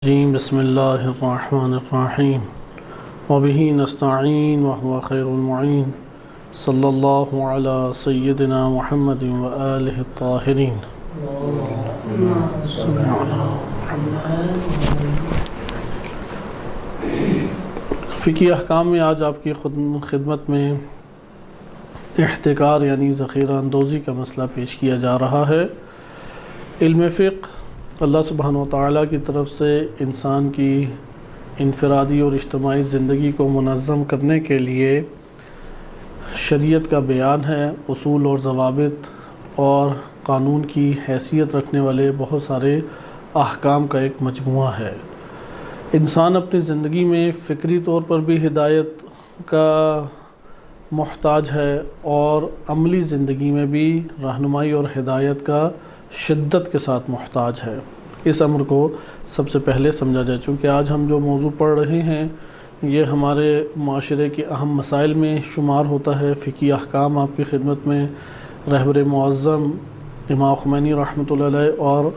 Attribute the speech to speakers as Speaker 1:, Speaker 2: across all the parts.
Speaker 1: بسم اللہ الرحمن الرحیم وبہ نستعین وهو خیر المعین صلی اللہ علی سیدنا محمد وآلہ الطاہرین۔ فقہی احکام میں آج آپ کی خدمت میں احتکار یعنی ذخیرہ اندوزی کا مسئلہ پیش کیا جا رہا ہے۔ علم فقہ اللہ سبحانہ وتعالیٰ کی طرف سے انسان کی انفرادی اور اجتماعی زندگی کو منظم کرنے کے لیے شریعت کا بیان ہے، اصول اور ضوابط اور قانون کی حیثیت رکھنے والے بہت سارے احکام کا ایک مجموعہ ہے۔ انسان اپنی زندگی میں فکری طور پر بھی ہدایت کا محتاج ہے اور عملی زندگی میں بھی رہنمائی اور ہدایت کا شدت کے ساتھ محتاج ہے۔ اس امر کو سب سے پہلے سمجھا جائے، چونکہ آج ہم جو موضوع پڑھ رہے ہیں یہ ہمارے معاشرے کے اہم مسائل میں شمار ہوتا ہے۔ فقہی احکام آپ کی خدمت میں رہبر معظم امام خمینی رحمۃ اللہ علیہ اور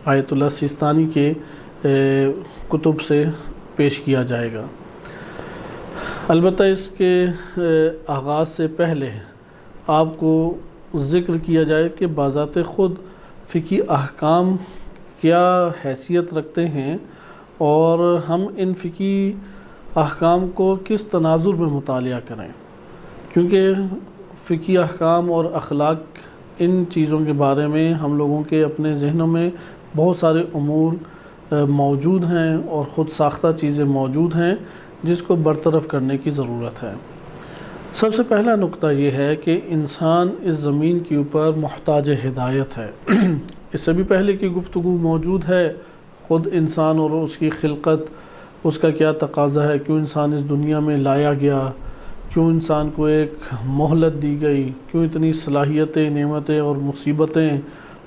Speaker 1: آیت اللہ سیستانی کے کتب سے پیش کیا جائے گا۔ البتہ اس کے آغاز سے پہلے آپ کو ذکر کیا جائے کہ بذات خود فقہی احکام کیا حیثیت رکھتے ہیں اور ہم ان فقہی احکام کو کس تناظر میں مطالعہ کریں، کیونکہ فقہی احکام اور اخلاق ان چیزوں کے بارے میں ہم لوگوں کے اپنے ذہنوں میں بہت سارے امور موجود ہیں اور خود ساختہ چیزیں موجود ہیں جس کو برطرف کرنے کی ضرورت ہے۔ سب سے پہلا نقطہ یہ ہے کہ انسان اس زمین کے اوپر محتاج ہدایت ہے۔ اس سے بھی پہلے کی گفتگو موجود ہے، خود انسان اور اس کی خلقت، اس کا کیا تقاضا ہے، کیوں انسان اس دنیا میں لایا گیا، کیوں انسان کو ایک مہلت دی گئی، کیوں اتنی صلاحیتیں، نعمتیں اور مصیبتیں،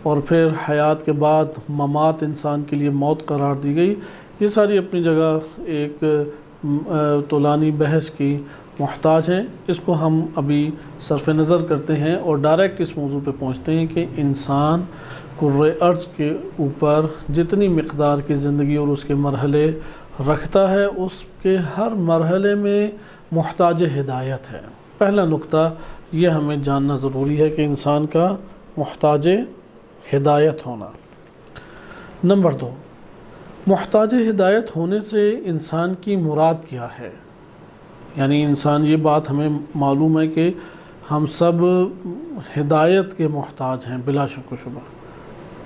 Speaker 1: اور پھر حیات کے بعد ممات انسان کے لیے موت قرار دی گئی۔ یہ ساری اپنی جگہ ایک طولانی بحث کی محتاج ہیں۔ اس کو ہم ابھی صرف نظر کرتے ہیں اور ڈائریکٹ اس موضوع پہ پہنچتے ہیں کہ انسان کرۂ ارض کے اوپر جتنی مقدار کی زندگی اور اس کے مرحلے رکھتا ہے، اس کے ہر مرحلے میں محتاج ہدایت ہے۔ پہلا نقطہ یہ ہمیں جاننا ضروری ہے کہ انسان کا محتاج ہدایت ہونا۔ نمبر 2، محتاج ہدایت ہونے سے انسان کی مراد کیا ہے؟ یعنی انسان، یہ بات ہمیں معلوم ہے کہ ہم سب ہدایت کے محتاج ہیں بلا شک و شبہ۔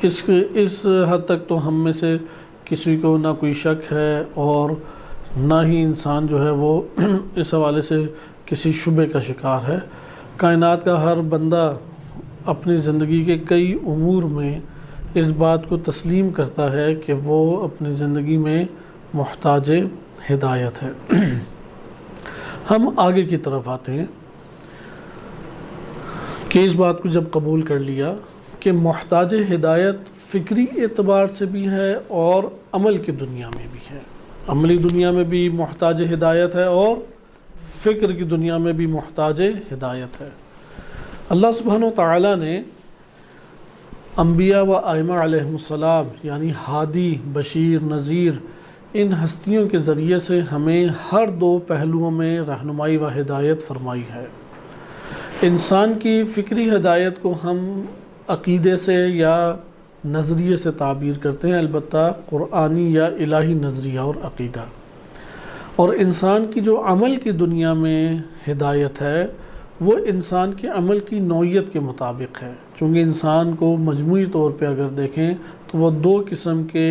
Speaker 1: اس حد تک تو ہم میں سے کسی کو نہ کوئی شک ہے اور نہ ہی انسان جو ہے وہ اس حوالے سے کسی شبے کا شکار ہے۔ کائنات کا ہر بندہ اپنی زندگی کے کئی امور میں اس بات کو تسلیم کرتا ہے کہ وہ اپنی زندگی میں محتاج ہدایت ہے۔ ہم آگے کی طرف آتے ہیں کہ اس بات کو جب قبول کر لیا کہ محتاج ہدایت فکری اعتبار سے بھی ہے اور عمل کی دنیا میں بھی ہے، عملی دنیا میں بھی محتاج ہدایت ہے اور فکر کی دنیا میں بھی محتاج ہدایت ہے۔ اللہ سبحانہ وتعالیٰ نے انبیاء و ائمہ علیہم السلام یعنی ہادی، بشیر، نذیر، ان ہستیوں کے ذریعے سے ہمیں ہر دو پہلوؤں میں رہنمائی و ہدایت فرمائی ہے۔ انسان کی فکری ہدایت کو ہم عقیدے سے یا نظریے سے تعبیر کرتے ہیں، البتہ قرآنی یا الہی نظریہ اور عقیدہ۔ اور انسان کی جو عمل کی دنیا میں ہدایت ہے وہ انسان کے عمل کی نوعیت کے مطابق ہے، چونکہ انسان کو مجموعی طور پہ اگر دیکھیں تو وہ دو قسم کے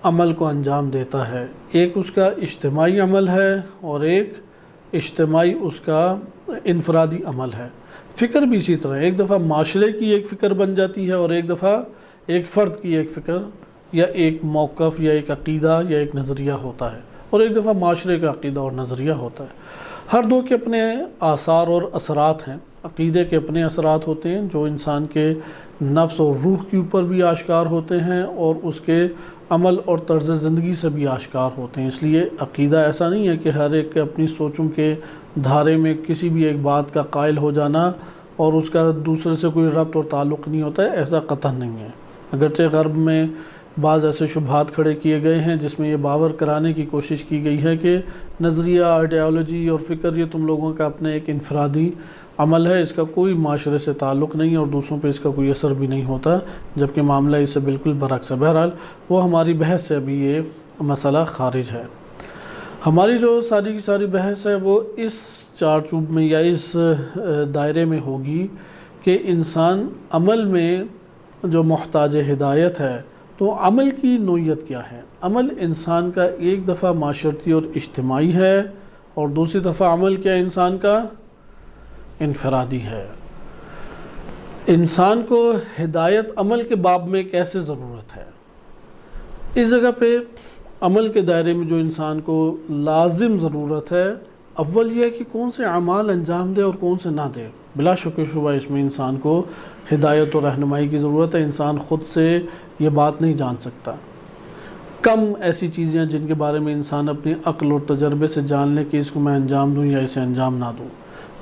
Speaker 1: عمل کو انجام دیتا ہے، ایک اس کا اجتماعی عمل ہے اور ایک اجتماعی اس کا انفرادی عمل ہے۔ فکر بھی اسی طرح، ایک دفعہ معاشرے کی ایک فکر بن جاتی ہے اور ایک دفعہ ایک فرد کی ایک فکر یا ایک موقف یا ایک عقیدہ یا ایک نظریہ ہوتا ہے، اور ایک دفعہ معاشرے کا عقیدہ اور نظریہ ہوتا ہے۔ ہر دو کے اپنے آثار اور اثرات ہیں۔ عقیدے کے اپنے اثرات ہوتے ہیں جو انسان کے نفس اور روح کے اوپر بھی آشکار ہوتے ہیں اور اس کے عمل اور طرز زندگی سے بھی آشکار ہوتے ہیں۔ اس لیے عقیدہ ایسا نہیں ہے کہ ہر ایک کے اپنی سوچوں کے دھارے میں کسی بھی ایک بات کا قائل ہو جانا اور اس کا دوسرے سے کوئی ربط اور تعلق نہیں ہوتا ہے، ایسا قطعاً نہیں ہے۔ اگرچہ غرب میں بعض ایسے شبہات کھڑے کیے گئے ہیں جس میں یہ باور کرانے کی کوشش کی گئی ہے کہ نظریہ، آئیڈیالوجی اور فکر یہ تم لوگوں کا اپنے ایک انفرادی عمل ہے، اس کا کوئی معاشرے سے تعلق نہیں اور دوسروں پہ اس کا کوئی اثر بھی نہیں ہوتا، جبکہ معاملہ اس سے بالکل برعکس ہے۔ بہرحال وہ ہماری بحث سے ابھی یہ مسئلہ خارج ہے۔ ہماری جو ساری کی ساری بحث ہے وہ اس چارچوب میں یا اس دائرے میں ہوگی کہ انسان عمل میں جو محتاج ہدایت ہے، تو عمل کی نوعیت کیا ہے؟ عمل انسان کا ایک دفعہ معاشرتی اور اجتماعی ہے، اور دوسری دفعہ عمل کیا انسان کا انفرادی ہے۔ انسان کو ہدایت عمل کے باب میں کیسے ضرورت ہے؟ اس جگہ پہ عمل کے دائرے میں جو انسان کو لازم ضرورت ہے، اول یہ ہے کہ کون سے اعمال انجام دے اور کون سے نہ دے۔ بلا شک و شبہ اس میں انسان کو ہدایت اور رہنمائی کی ضرورت ہے، انسان خود سے یہ بات نہیں جان سکتا۔ کم ایسی چیزیں ہیں جن کے بارے میں انسان اپنی عقل اور تجربے سے جان لے کہ اس کو میں انجام دوں یا اسے انجام نہ دوں،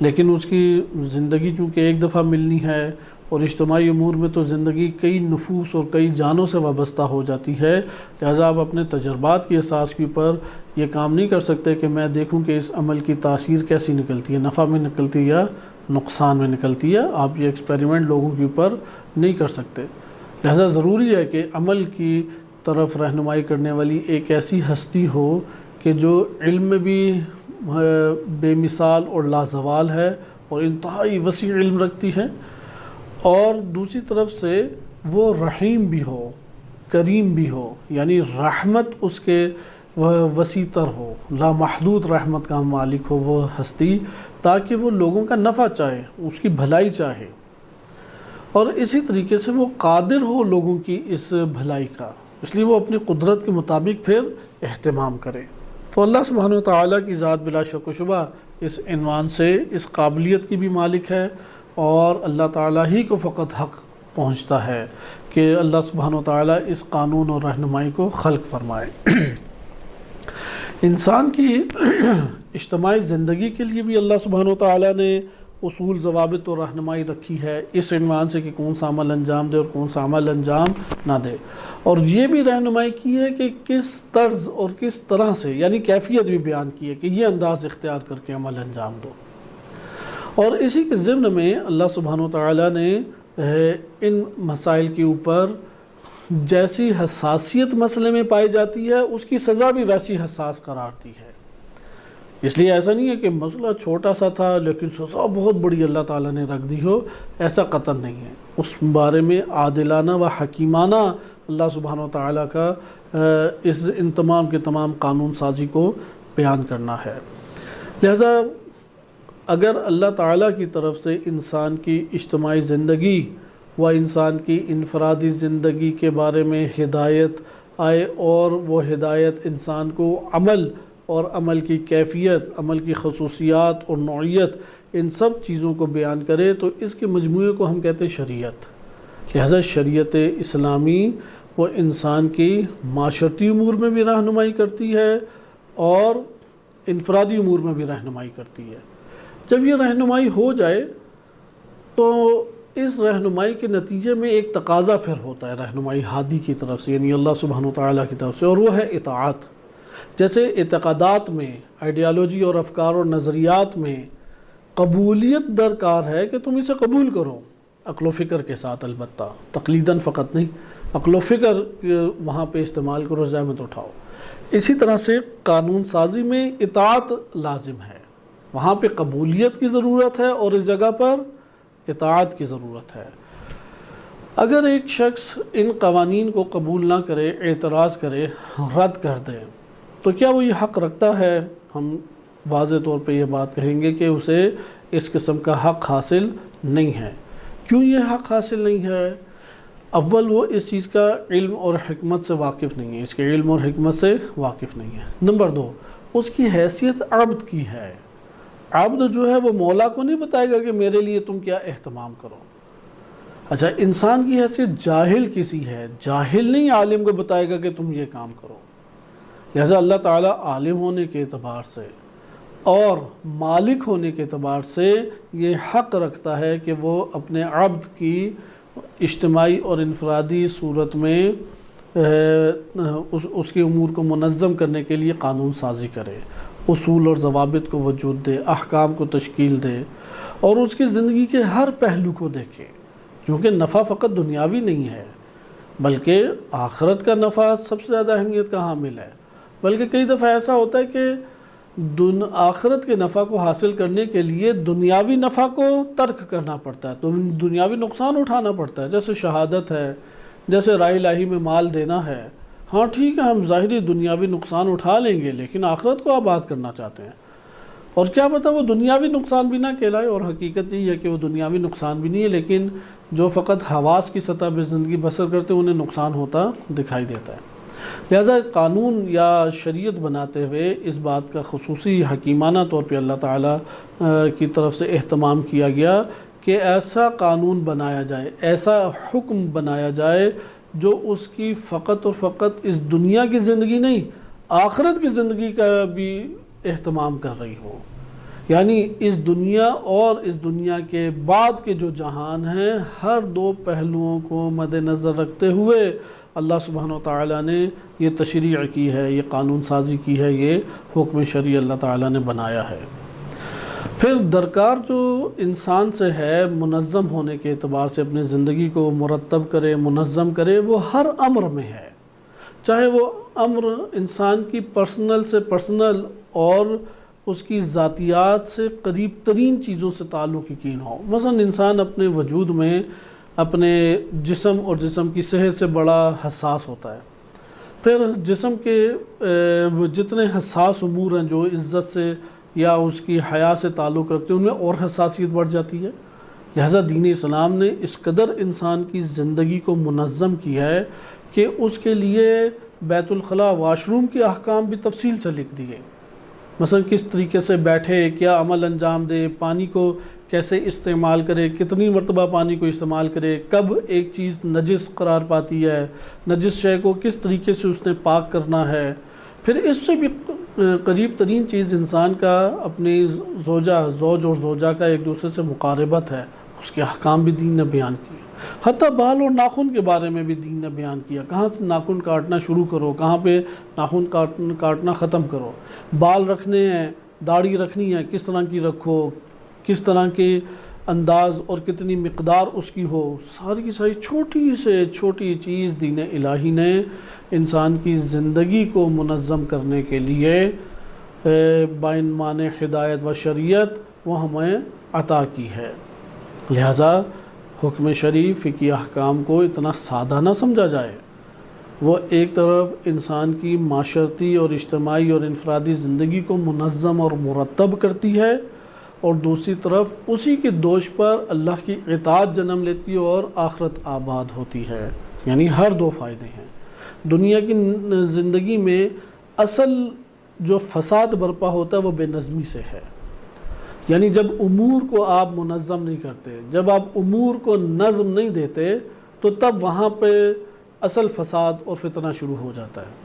Speaker 1: لیکن اس کی زندگی چونکہ ایک دفعہ ملنی ہے، اور اجتماعی امور میں تو زندگی کئی نفوس اور کئی جانوں سے وابستہ ہو جاتی ہے، لہذا آپ اپنے تجربات کی اساس کے اوپر یہ کام نہیں کر سکتے کہ میں دیکھوں کہ اس عمل کی تاثیر کیسی نکلتی ہے، نفع میں نکلتی ہے یا نقصان میں نکلتی ہے۔ آپ یہ ایکسپیریمنٹ لوگوں کے اوپر نہیں کر سکتے، لہذا ضروری ہے کہ عمل کی طرف رہنمائی کرنے والی ایک ایسی ہستی ہو کہ جو علم میں بھی بے مثال اور لازوال ہے اور انتہائی وسیع علم رکھتی ہے، اور دوسری طرف سے وہ رحیم بھی ہو، کریم بھی ہو، یعنی رحمت اس کے وسیع تر ہو، لامحدود رحمت کا مالک ہو وہ ہستی، تاکہ وہ لوگوں کا نفع چاہے، اس کی بھلائی چاہے، اور اسی طریقے سے وہ قادر ہو لوگوں کی اس بھلائی کا، اس لیے وہ اپنی قدرت کے مطابق پھر اہتمام کرے۔ تو اللہ سبحانہ وتعالیٰ کی ذات بلا شک و شبہ اس عنوان سے اس قابلیت کی بھی مالک ہے، اور اللہ تعالیٰ ہی کو فقط حق پہنچتا ہے کہ اللہ سبحانہ وتعالیٰ اس قانون اور رہنمائی کو خلق فرمائے۔ انسان کی اجتماعی زندگی کے لیے بھی اللہ سبحانہ وتعالیٰ نے اصول، ضوابط اور رہنمائی رکھی ہے اس عنوان سے کہ کون سا عمل انجام دے اور کون سا عمل انجام نہ دے، اور یہ بھی رہنمائی کی ہے کہ کس طرز اور کس طرح سے، یعنی کیفیت بھی بیان کی ہے کہ یہ انداز اختیار کر کے عمل انجام دو۔ اور اسی کے ضمن میں اللہ سبحانہ وتعالیٰ نے ان مسائل کے اوپر جیسی حساسیت مسئلے میں پائی جاتی ہے، اس کی سزا بھی ویسی حساس قرار دی ہے۔ اس لیے ایسا نہیں ہے کہ مسئلہ چھوٹا سا تھا لیکن سزا بہت بڑی اللہ تعالیٰ نے رکھ دی ہو، ایسا قطعاً نہیں ہے۔ اس بارے میں عادلانہ و حکیمانہ اللہ سبحانہ وتعالیٰ کا ان تمام کے تمام قانون سازی کو بیان کرنا ہے۔ لہذا اگر اللہ تعالیٰ کی طرف سے انسان کی اجتماعی زندگی و انسان کی انفرادی زندگی کے بارے میں ہدایت آئے، اور وہ ہدایت انسان کو عمل اور عمل کی کیفیت، عمل کی خصوصیات اور نوعیت، ان سب چیزوں کو بیان کرے، تو اس کے مجموعے کو ہم کہتے ہیں شریعت۔ لہذا شریعت اسلامی وہ انسان کی معاشرتی امور میں بھی رہنمائی کرتی ہے اور انفرادی امور میں بھی رہنمائی کرتی ہے۔ جب یہ رہنمائی ہو جائے تو اس رہنمائی کے نتیجے میں ایک تقاضا پھر ہوتا ہے رہنمائی ہادی کی طرف سے، یعنی اللہ سبحانہ وتعالیٰ کی طرف سے، اور وہ ہے اطاعت۔ جیسے اعتقادات میں، آئیڈیالوجی اور افکار اور نظریات میں قبولیت درکار ہے کہ تم اسے قبول کرو، عقل و فکر کے ساتھ، البتہ تقلیداً فقط نہیں، عقل و فکر وہاں پہ استعمال کرو، زحمت اٹھاؤ۔ اسی طرح سے قانون سازی میں اطاعت لازم ہے، وہاں پہ قبولیت کی ضرورت ہے اور اس جگہ پر اطاعت کی ضرورت ہے۔ اگر ایک شخص ان قوانین کو قبول نہ کرے، اعتراض کرے، رد کر دے، تو کیا وہ یہ حق رکھتا ہے؟ ہم واضح طور پہ یہ بات کہیں گے کہ اسے اس قسم کا حق حاصل نہیں ہے۔ کیوں یہ حق حاصل نہیں ہے؟ اول وہ اس چیز کا علم اور حکمت سے واقف نہیں ہے، اس کے علم اور حکمت سے واقف نہیں ہے۔ نمبر دو، اس کی حیثیت عبد کی ہے۔ عبد جو ہے وہ مولا کو نہیں بتائے گا کہ میرے لیے تم کیا اہتمام کرو۔ اچھا، انسان کی حیثیت جاہل کسی ہے، جاہل نہیں عالم کو بتائے گا کہ تم یہ کام کرو۔ لہذا اللہ تعالیٰ عالم ہونے کے اعتبار سے اور مالک ہونے کے اعتبار سے یہ حق رکھتا ہے کہ وہ اپنے عبد کی اجتماعی اور انفرادی صورت میں اس کے امور کو منظم کرنے کے لیے قانون سازی کرے، اصول اور ضوابط کو وجود دے، احکام کو تشکیل دے اور اس کی زندگی کے ہر پہلو کو دیکھے، کیونکہ نفع فقط دنیاوی نہیں ہے بلکہ آخرت کا نفع سب سے زیادہ اہمیت کا حامل ہے۔ بلکہ کئی دفعہ ایسا ہوتا ہے کہ آخرت کے نفع کو حاصل کرنے کے لیے دنیاوی نفع کو ترک کرنا پڑتا ہے، تو دنیاوی نقصان اٹھانا پڑتا ہے، جیسے شہادت ہے، جیسے رائے الہی میں مال دینا ہے۔ ہاں ٹھیک ہے، ہم ظاہری دنیاوی نقصان اٹھا لیں گے لیکن آخرت کو آباد کرنا چاہتے ہیں، اور کیا پتہ وہ دنیاوی نقصان بھی نہ کہلائے، اور حقیقت یہ ہے کہ وہ دنیاوی نقصان بھی نہیں ہے، لیکن جو فقط حواس کی سطح پہ زندگی بسر کرتے ہیں انہیں نقصان ہوتا دکھائی دیتا ہے۔ لہٰذا قانون یا شریعت بناتے ہوئے اس بات کا خصوصی حکیمانہ طور پہ اللہ تعالیٰ کی طرف سے اہتمام کیا گیا کہ ایسا قانون بنایا جائے، ایسا حکم بنایا جائے جو اس کی فقط اور فقط اس دنیا کی زندگی نہیں، آخرت کی زندگی کا بھی اہتمام کر رہی ہو، یعنی اس دنیا اور اس دنیا کے بعد کے جو جہان ہیں ہر دو پہلوؤں کو مد نظر رکھتے ہوئے اللہ سبحانہ وتعالیٰ نے یہ تشریع کی ہے، یہ قانون سازی کی ہے، یہ حکم شرعی اللہ تعالیٰ نے بنایا ہے۔ پھر درکار جو انسان سے ہے منظم ہونے کے اعتبار سے اپنی زندگی کو مرتب کرے، منظم کرے، وہ ہر امر میں ہے، چاہے وہ امر انسان کی پرسنل سے پرسنل اور اس کی ذاتیات سے قریب ترین چیزوں سے تعلق یقین ہو۔ مثلا انسان اپنے وجود میں اپنے جسم اور جسم کی صحت سے بڑا حساس ہوتا ہے، پھر جسم کے جتنے حساس امور ہیں جو عزت سے یا اس کی حیا سے تعلق رکھتے ہیں ان میں اور حساسیت بڑھ جاتی ہے۔ لہذا دین اسلام نے اس قدر انسان کی زندگی کو منظم کیا ہے کہ اس کے لیے بیت الخلاء واش روم کے احکام بھی تفصیل سے لکھ دیے، مثلا کس طریقے سے بیٹھے، کیا عمل انجام دے، پانی کو کیسے استعمال کرے، کتنی مرتبہ پانی کو استعمال کرے، کب ایک چیز نجس قرار پاتی ہے، نجس شے کو کس طریقے سے اس نے پاک کرنا ہے۔ پھر اس سے بھی قریب ترین چیز انسان کا اپنی زوج اور زوجہ کا ایک دوسرے سے مقاربت ہے، اس کے احکام بھی دین نے بیان کیے۔ حتیٰ بال اور ناخن کے بارے میں بھی دین نے بیان کیا، کہاں سے ناخن کاٹنا شروع کرو، کہاں پہ ناخن کاٹنا ختم کرو، بال رکھنے ہیں، داڑھی رکھنی ہے، کس طرح کی رکھو، کس طرح کے انداز اور کتنی مقدار اس کی ہو، ساری کی ساری چھوٹی سے چھوٹی چیز دین الہی نے انسان کی زندگی کو منظم کرنے کے لیے بین معنی ہدایت و شریعت وہ ہمیں عطا کی ہے۔ لہٰذا حکم شرعی فقہی احکام کو اتنا سادہ نہ سمجھا جائے، وہ ایک طرف انسان کی معاشرتی اور اجتماعی اور انفرادی زندگی کو منظم اور مرتب کرتی ہے، اور دوسری طرف اسی کے دوش پر اللہ کی اطاعت جنم لیتی ہے اور آخرت آباد ہوتی ہے، یعنی ہر دو فائدے ہیں۔ دنیا کی زندگی میں اصل جو فساد برپا ہوتا ہے وہ بے نظمی سے ہے، یعنی جب امور کو آپ منظم نہیں کرتے، جب آپ امور کو نظم نہیں دیتے تو تب وہاں پہ اصل فساد اور فتنہ شروع ہو جاتا ہے۔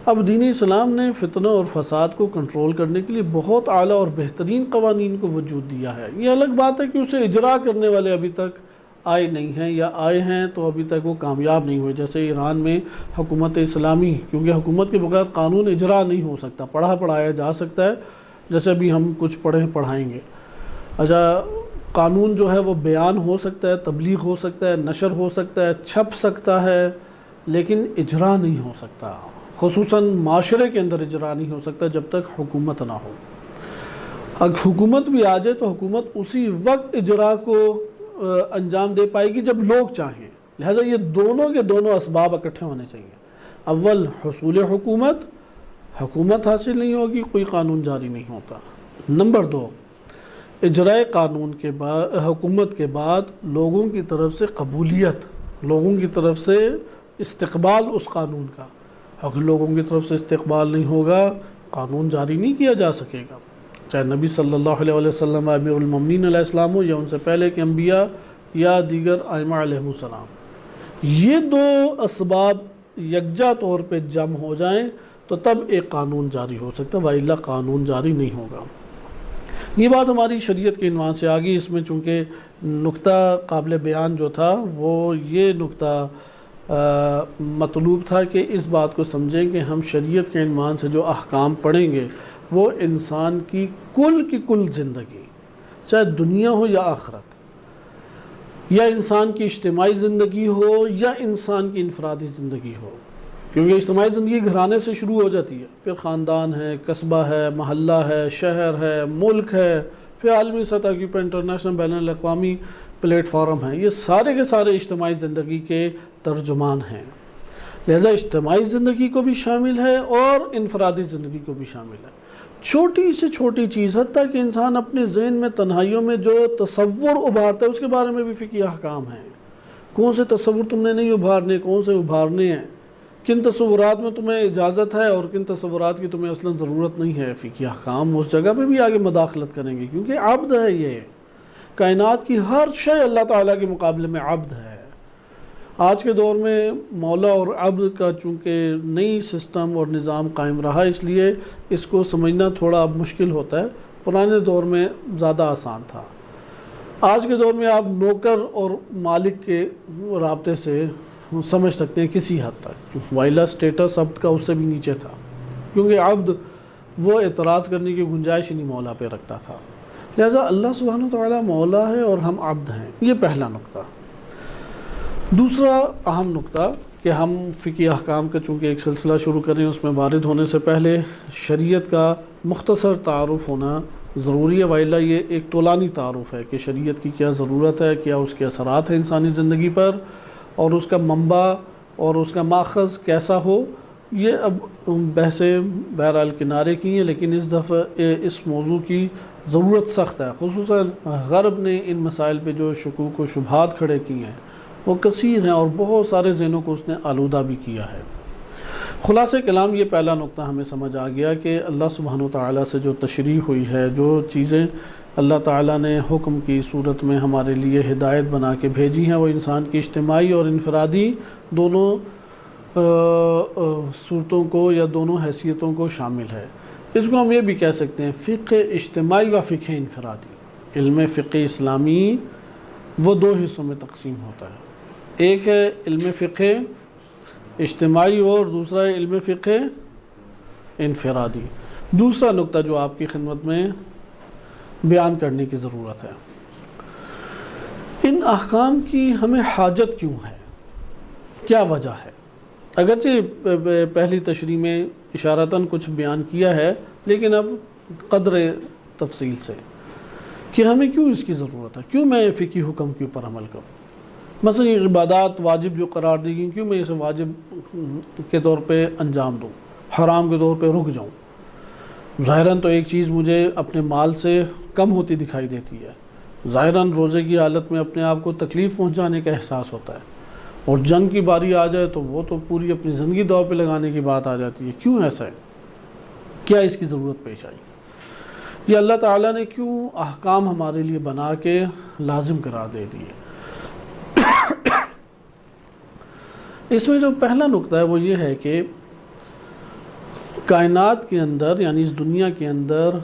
Speaker 1: اب دین اسلام نے فتنہ اور فساد کو کنٹرول کرنے کے لیے بہت اعلیٰ اور بہترین قوانین کو وجود دیا ہے۔ یہ الگ بات ہے کہ اسے اجرا کرنے والے ابھی تک آئے نہیں ہیں، یا آئے ہیں تو ابھی تک وہ کامیاب نہیں ہوئے، جیسے ایران میں حکومت اسلامی، کیونکہ حکومت کے بغیر قانون اجرا نہیں ہو سکتا، پڑھایا جا سکتا ہے، جیسے ابھی ہم کچھ پڑھائیں گے۔ اچھا، قانون جو ہے وہ بیان ہو سکتا ہے، تبلیغ ہو سکتا ہے، نشر ہو سکتا ہے، چھپ سکتا ہے، لیکن اجرا نہیں ہو سکتا، خصوصاً معاشرے کے اندر اجرا نہیں ہو سکتا جب تک حکومت نہ ہو۔ اگر حکومت بھی آ جائے تو حکومت اسی وقت اجرا کو انجام دے پائے گی جب لوگ چاہیں، لہٰذا یہ دونوں کے دونوں اسباب اکٹھے ہونے چاہیے۔ اول حصول حکومت حاصل نہیں ہوگی، کوئی قانون جاری نہیں ہوتا۔ نمبر دو، اجرائے قانون کے بعد، حکومت کے بعد لوگوں کی طرف سے قبولیت، لوگوں کی طرف سے استقبال اس قانون کا۔ اگر لوگوں کی طرف سے استقبال نہیں ہوگا قانون جاری نہیں کیا جا سکے گا، چاہے نبی صلی اللہ علیہ وسلم امیر المومنین علیہ السلام ہو یا ان سے پہلے کے انبیاء یا دیگر ائمہ علیہ السلام۔ یہ دو اسباب یکجا طور پہ جمع ہو جائیں تو تب ایک قانون جاری ہو سکتا ہے، وإلا قانون جاری نہیں ہوگا۔ یہ بات ہماری شریعت کے عنوان سے آگئی، اس میں چونکہ نقطہ قابل بیان جو تھا وہ یہ نقطہ مطلوب تھا کہ اس بات کو سمجھیں کہ ہم شریعت کے عنوان سے جو احکام پڑھیں گے وہ انسان کی کل زندگی، چاہے دنیا ہو یا آخرت، یا انسان کی اجتماعی زندگی ہو یا انسان کی انفرادی زندگی ہو، کیونکہ اجتماعی زندگی گھرانے سے شروع ہو جاتی ہے، پھر خاندان ہے، قصبہ ہے، محلہ ہے، شہر ہے، ملک ہے، پھر عالمی سطح کی پر انٹرنیشنل بین الاقوامی پلیٹ فارم ہیں، یہ سارے کے سارے اجتماعی زندگی کے ترجمان ہیں، لہذا اجتماعی زندگی کو بھی شامل ہے اور انفرادی زندگی کو بھی شامل ہے۔ چھوٹی سے چھوٹی چیز، حتیٰ کہ انسان اپنے ذہن میں تنہائیوں میں جو تصور ابھارتا ہے اس کے بارے میں بھی فقہی احکام ہیں، کون سے تصور تم نے نہیں ابھارنے، کون سے ابھارنے ہیں، کن تصورات میں تمہیں اجازت ہے اور کن تصورات کی تمہیں اصلاً ضرورت نہیں ہے۔ فقہی احکام اس جگہ پہ بھی آگے مداخلت کریں گے، کیونکہ عبد ہے، یہ کائنات کی ہر شے اللہ تعالیٰ کے مقابلے میں عبد ہے۔ آج کے دور میں مولا اور عبد کا چونکہ نئی سسٹم اور نظام قائم رہا، اس لیے اس کو سمجھنا تھوڑا اب مشکل ہوتا ہے، پرانے دور میں زیادہ آسان تھا۔ آج کے دور میں آپ نوکر اور مالک کے رابطے سے سمجھ سکتے ہیں کسی حد تک، وائلا سٹیٹس عبد کا اس سے بھی نیچے تھا، کیونکہ عبد وہ اعتراض کرنے کی گنجائش نہیں مولا پہ رکھتا تھا، لہذا اللہ سبحانہ وتعالیٰ مولا ہے اور ہم عبد ہیں۔ یہ پہلا نقطہ۔ دوسرا اہم نقطہ کہ ہم فقہی احکام کا چونکہ ایک سلسلہ شروع کر رہے ہیں، اس میں وارد ہونے سے پہلے شریعت کا مختصر تعارف ہونا ضروری ہے، وائلا یہ ایک طولانی تعارف ہے کہ شریعت کی کیا ضرورت ہے، کیا اس کے اثرات ہیں انسانی زندگی پر، اور اس کا منبع اور اس کا ماخذ کیسا ہو۔ یہ اب بحثیں بہرحال کنارے کی ہیں، لیکن اس دفعہ اس موضوع کی ضرورت سخت ہے، خصوصاً غرب نے ان مسائل پہ جو شکوک و شبہات کھڑے کی ہیں وہ کثیر ہیں اور بہت سارے ذہنوں کو اس نے آلودہ بھی کیا ہے۔ خلاصہ کلام یہ پہلا نقطہ ہمیں سمجھ آ گیا کہ اللہ سبحانہ وتعالیٰ سے جو تشریح ہوئی ہے، جو چیزیں اللہ تعالیٰ نے حکم کی صورت میں ہمارے لیے ہدایت بنا کے بھیجی ہیں، وہ انسان کی اجتماعی اور انفرادی دونوں صورتوں کو یا دونوں حیثیتوں کو شامل ہے۔ اس کو ہم یہ بھی کہہ سکتے ہیں فقہ اجتماعی و فقہ انفرادی۔ علم فقہ اسلامی وہ دو حصوں میں تقسیم ہوتا ہے، ایک ہے علم فقہ اجتماعی اور دوسرا ہے علم فقہ انفرادی۔ دوسرا نقطہ جو آپ کی خدمت میں بیان کرنے کی ضرورت ہے، ان احکام کی ہمیں حاجت کیوں ہے، کیا وجہ ہے؟ اگرچہ پہلی تشریح میں اشارتاً کچھ بیان کیا ہے، لیکن اب قدر تفصیل سے کہ ہمیں کیوں اس کی ضرورت ہے، کیوں میں فقہی حکم کے اوپر عمل کروں۔ مثلا یہ عبادات واجب جو قرار دی گئی، کیوں میں اسے واجب کے طور پہ انجام دوں، حرام کے طور پہ رک جاؤں؟ ظاہراً تو ایک چیز مجھے اپنے مال سے کم ہوتی دکھائی دیتی ہے، ظاہراً روزے کی حالت میں اپنے آپ کو تکلیف پہنچانے کا احساس ہوتا ہے، اور جنگ کی باری آ جائے تو وہ تو پوری اپنی زندگی داؤ پہ لگانے کی بات آ جاتی ہے۔ کیوں ایسا ہے؟ کیا اس کی ضرورت پیش آئی؟ یہ اللہ تعالیٰ نے کیوں احکام ہمارے لیے بنا کے لازم قرار دے دیے؟ اس میں جو پہلا نقطہ ہے وہ یہ ہے کہ کائنات کے اندر یعنی اس دنیا کے اندر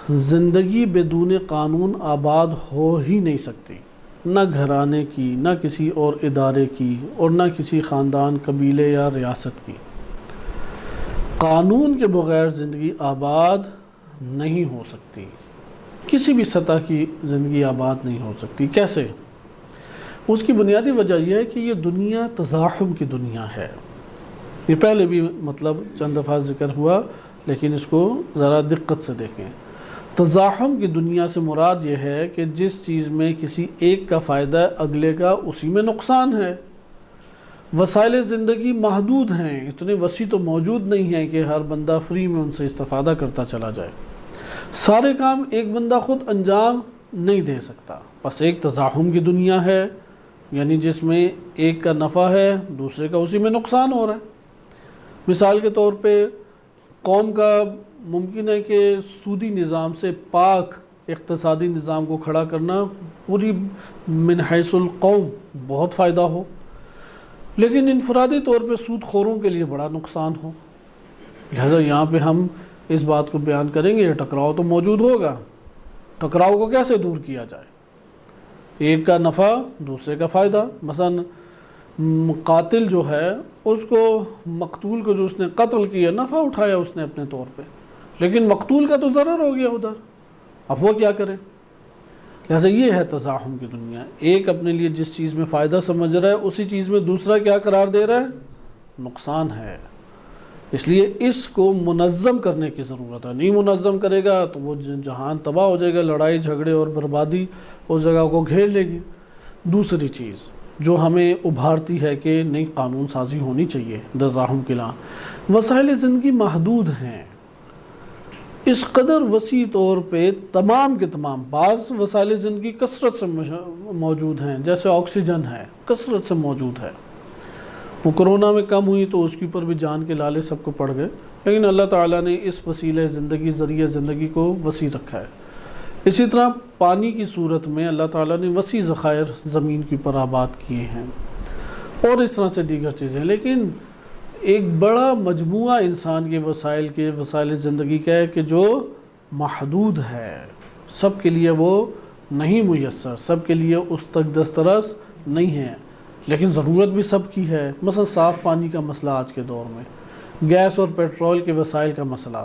Speaker 1: زندگی بدون قانون آباد ہو ہی نہیں سکتی، نہ گھرانے کی، نہ کسی اور ادارے کی، اور نہ کسی خاندان، قبیلے یا ریاست کی۔ قانون کے بغیر زندگی آباد نہیں ہو سکتی، کسی بھی سطح کی زندگی آباد نہیں ہو سکتی۔ کیسے؟ اس کی بنیادی وجہ یہ ہے کہ یہ دنیا تزاحم کی دنیا ہے۔ یہ پہلے بھی مطلب چند دفعہ ذکر ہوا، لیکن اس کو ذرا دقت سے دیکھیں۔ تزاحم کی دنیا سے مراد یہ ہے کہ جس چیز میں کسی ایک کا فائدہ ہے، اگلے کا اسی میں نقصان ہے۔ وسائل زندگی محدود ہیں، اتنے وسیع تو موجود نہیں ہیں کہ ہر بندہ فری میں ان سے استفادہ کرتا چلا جائے۔ سارے کام ایک بندہ خود انجام نہیں دے سکتا، بس ایک تزاحم کی دنیا ہے، یعنی جس میں ایک کا نفع ہے دوسرے کا اسی میں نقصان ہو رہا ہے۔ مثال کے طور پہ قوم کا ممکن ہے کہ سودی نظام سے پاک اقتصادی نظام کو کھڑا کرنا پوری من حیث القوم بہت فائدہ ہو، لیکن انفرادی طور پہ سود خوروں کے لیے بڑا نقصان ہو۔ لہذا یہاں پہ ہم اس بات کو بیان کریں گے، یہ ٹکراؤ تو موجود ہوگا، ٹکراؤ کو کیسے دور کیا جائے؟ ایک کا نفع دوسرے کا فائدہ۔ مثلا قاتل جو ہے اس کو، مقتول کو جو اس نے قتل کیا، نفع اٹھایا اس نے اپنے طور پہ، لیکن مقتول کا تو ضرر ہو گیا ادھر، اب وہ کیا کرے؟ لہٰذا یہ ہے تزاحم کی دنیا، ایک اپنے لیے جس چیز میں فائدہ سمجھ رہا ہے اسی چیز میں دوسرا کیا قرار دے رہا ہے؟ نقصان ہے۔ اس لیے اس کو منظم کرنے کی ضرورت ہے، نہیں منظم کرے گا تو وہ جہان تباہ ہو جائے گا، لڑائی جھگڑے اور بربادی اس جگہ کو گھیر لے گی۔ دوسری چیز جو ہمیں ابھارتی ہے کہ نئی قانون سازی ہونی چاہیے تزاحم کے لیے، وسائل زندگی محدود ہیں، اس قدر وسیع طور پہ تمام کے تمام، بعض وسائل زندگی کثرت سے موجود ہیں، جیسے آکسیجن ہے، کثرت سے موجود ہے، وہ کرونا میں کم ہوئی تو اس کے اوپر بھی جان کے لالے سب کو پڑ گئے، لیکن اللہ تعالیٰ نے اس وسیلہ زندگی، ذریعہ زندگی کو وسیع رکھا ہے۔ اسی طرح پانی کی صورت میں اللہ تعالیٰ نے وسیع ذخائر زمین کے اوپر آباد کیے ہیں، اور اس طرح سے دیگر چیزیں، لیکن ایک بڑا مجموعہ انسان کے وسائل زندگی کا ہے کہ جو محدود ہے، سب کے لیے وہ نہیں میسر، سب کے لیے اس تک دسترس نہیں ہے، لیکن ضرورت بھی سب کی ہے۔ مثلا صاف پانی کا مسئلہ آج کے دور میں، گیس اور پیٹرول کے وسائل کا مسئلہ،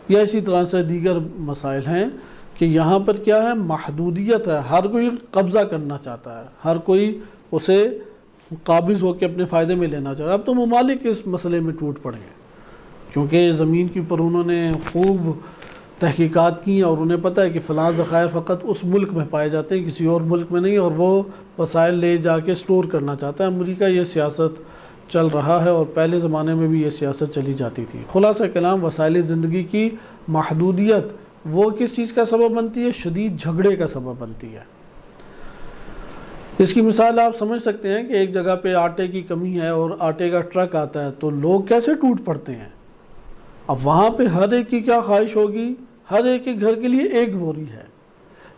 Speaker 1: یا اسی طرح سے دیگر مسائل ہیں کہ یہاں پر کیا ہے؟ محدودیت ہے، ہر کوئی قبضہ کرنا چاہتا ہے، ہر کوئی اسے قابض ہو کے اپنے فائدے میں لینا چاہتا ہے۔ اب تو ممالک اس مسئلے میں ٹوٹ پڑے ہیں، کیونکہ زمین کے اوپر انہوں نے خوب تحقیقات کی اور انہیں پتہ ہے کہ فلاں ذخائر فقط اس ملک میں پائے جاتے ہیں، کسی اور ملک میں نہیں، اور وہ وسائل لے جا کے سٹور کرنا چاہتا ہے۔ امریکہ یہ سیاست چل رہا ہے، اور پہلے زمانے میں بھی یہ سیاست چلی جاتی تھی۔ خلاصہ کلام، وسائل زندگی کی محدودیت وہ کس چیز کا سبب بنتی ہے؟ شدید جھگڑے کا سبب بنتی ہے۔ اس کی مثال آپ سمجھ سکتے ہیں کہ ایک جگہ پہ آٹے کی کمی ہے اور آٹے کا ٹرک آتا ہے تو لوگ کیسے ٹوٹ پڑتے ہیں۔ اب وہاں پہ ہر ایک کی کیا خواہش ہوگی؟ ہر ایک کے گھر کے لیے ایک بوری ہے،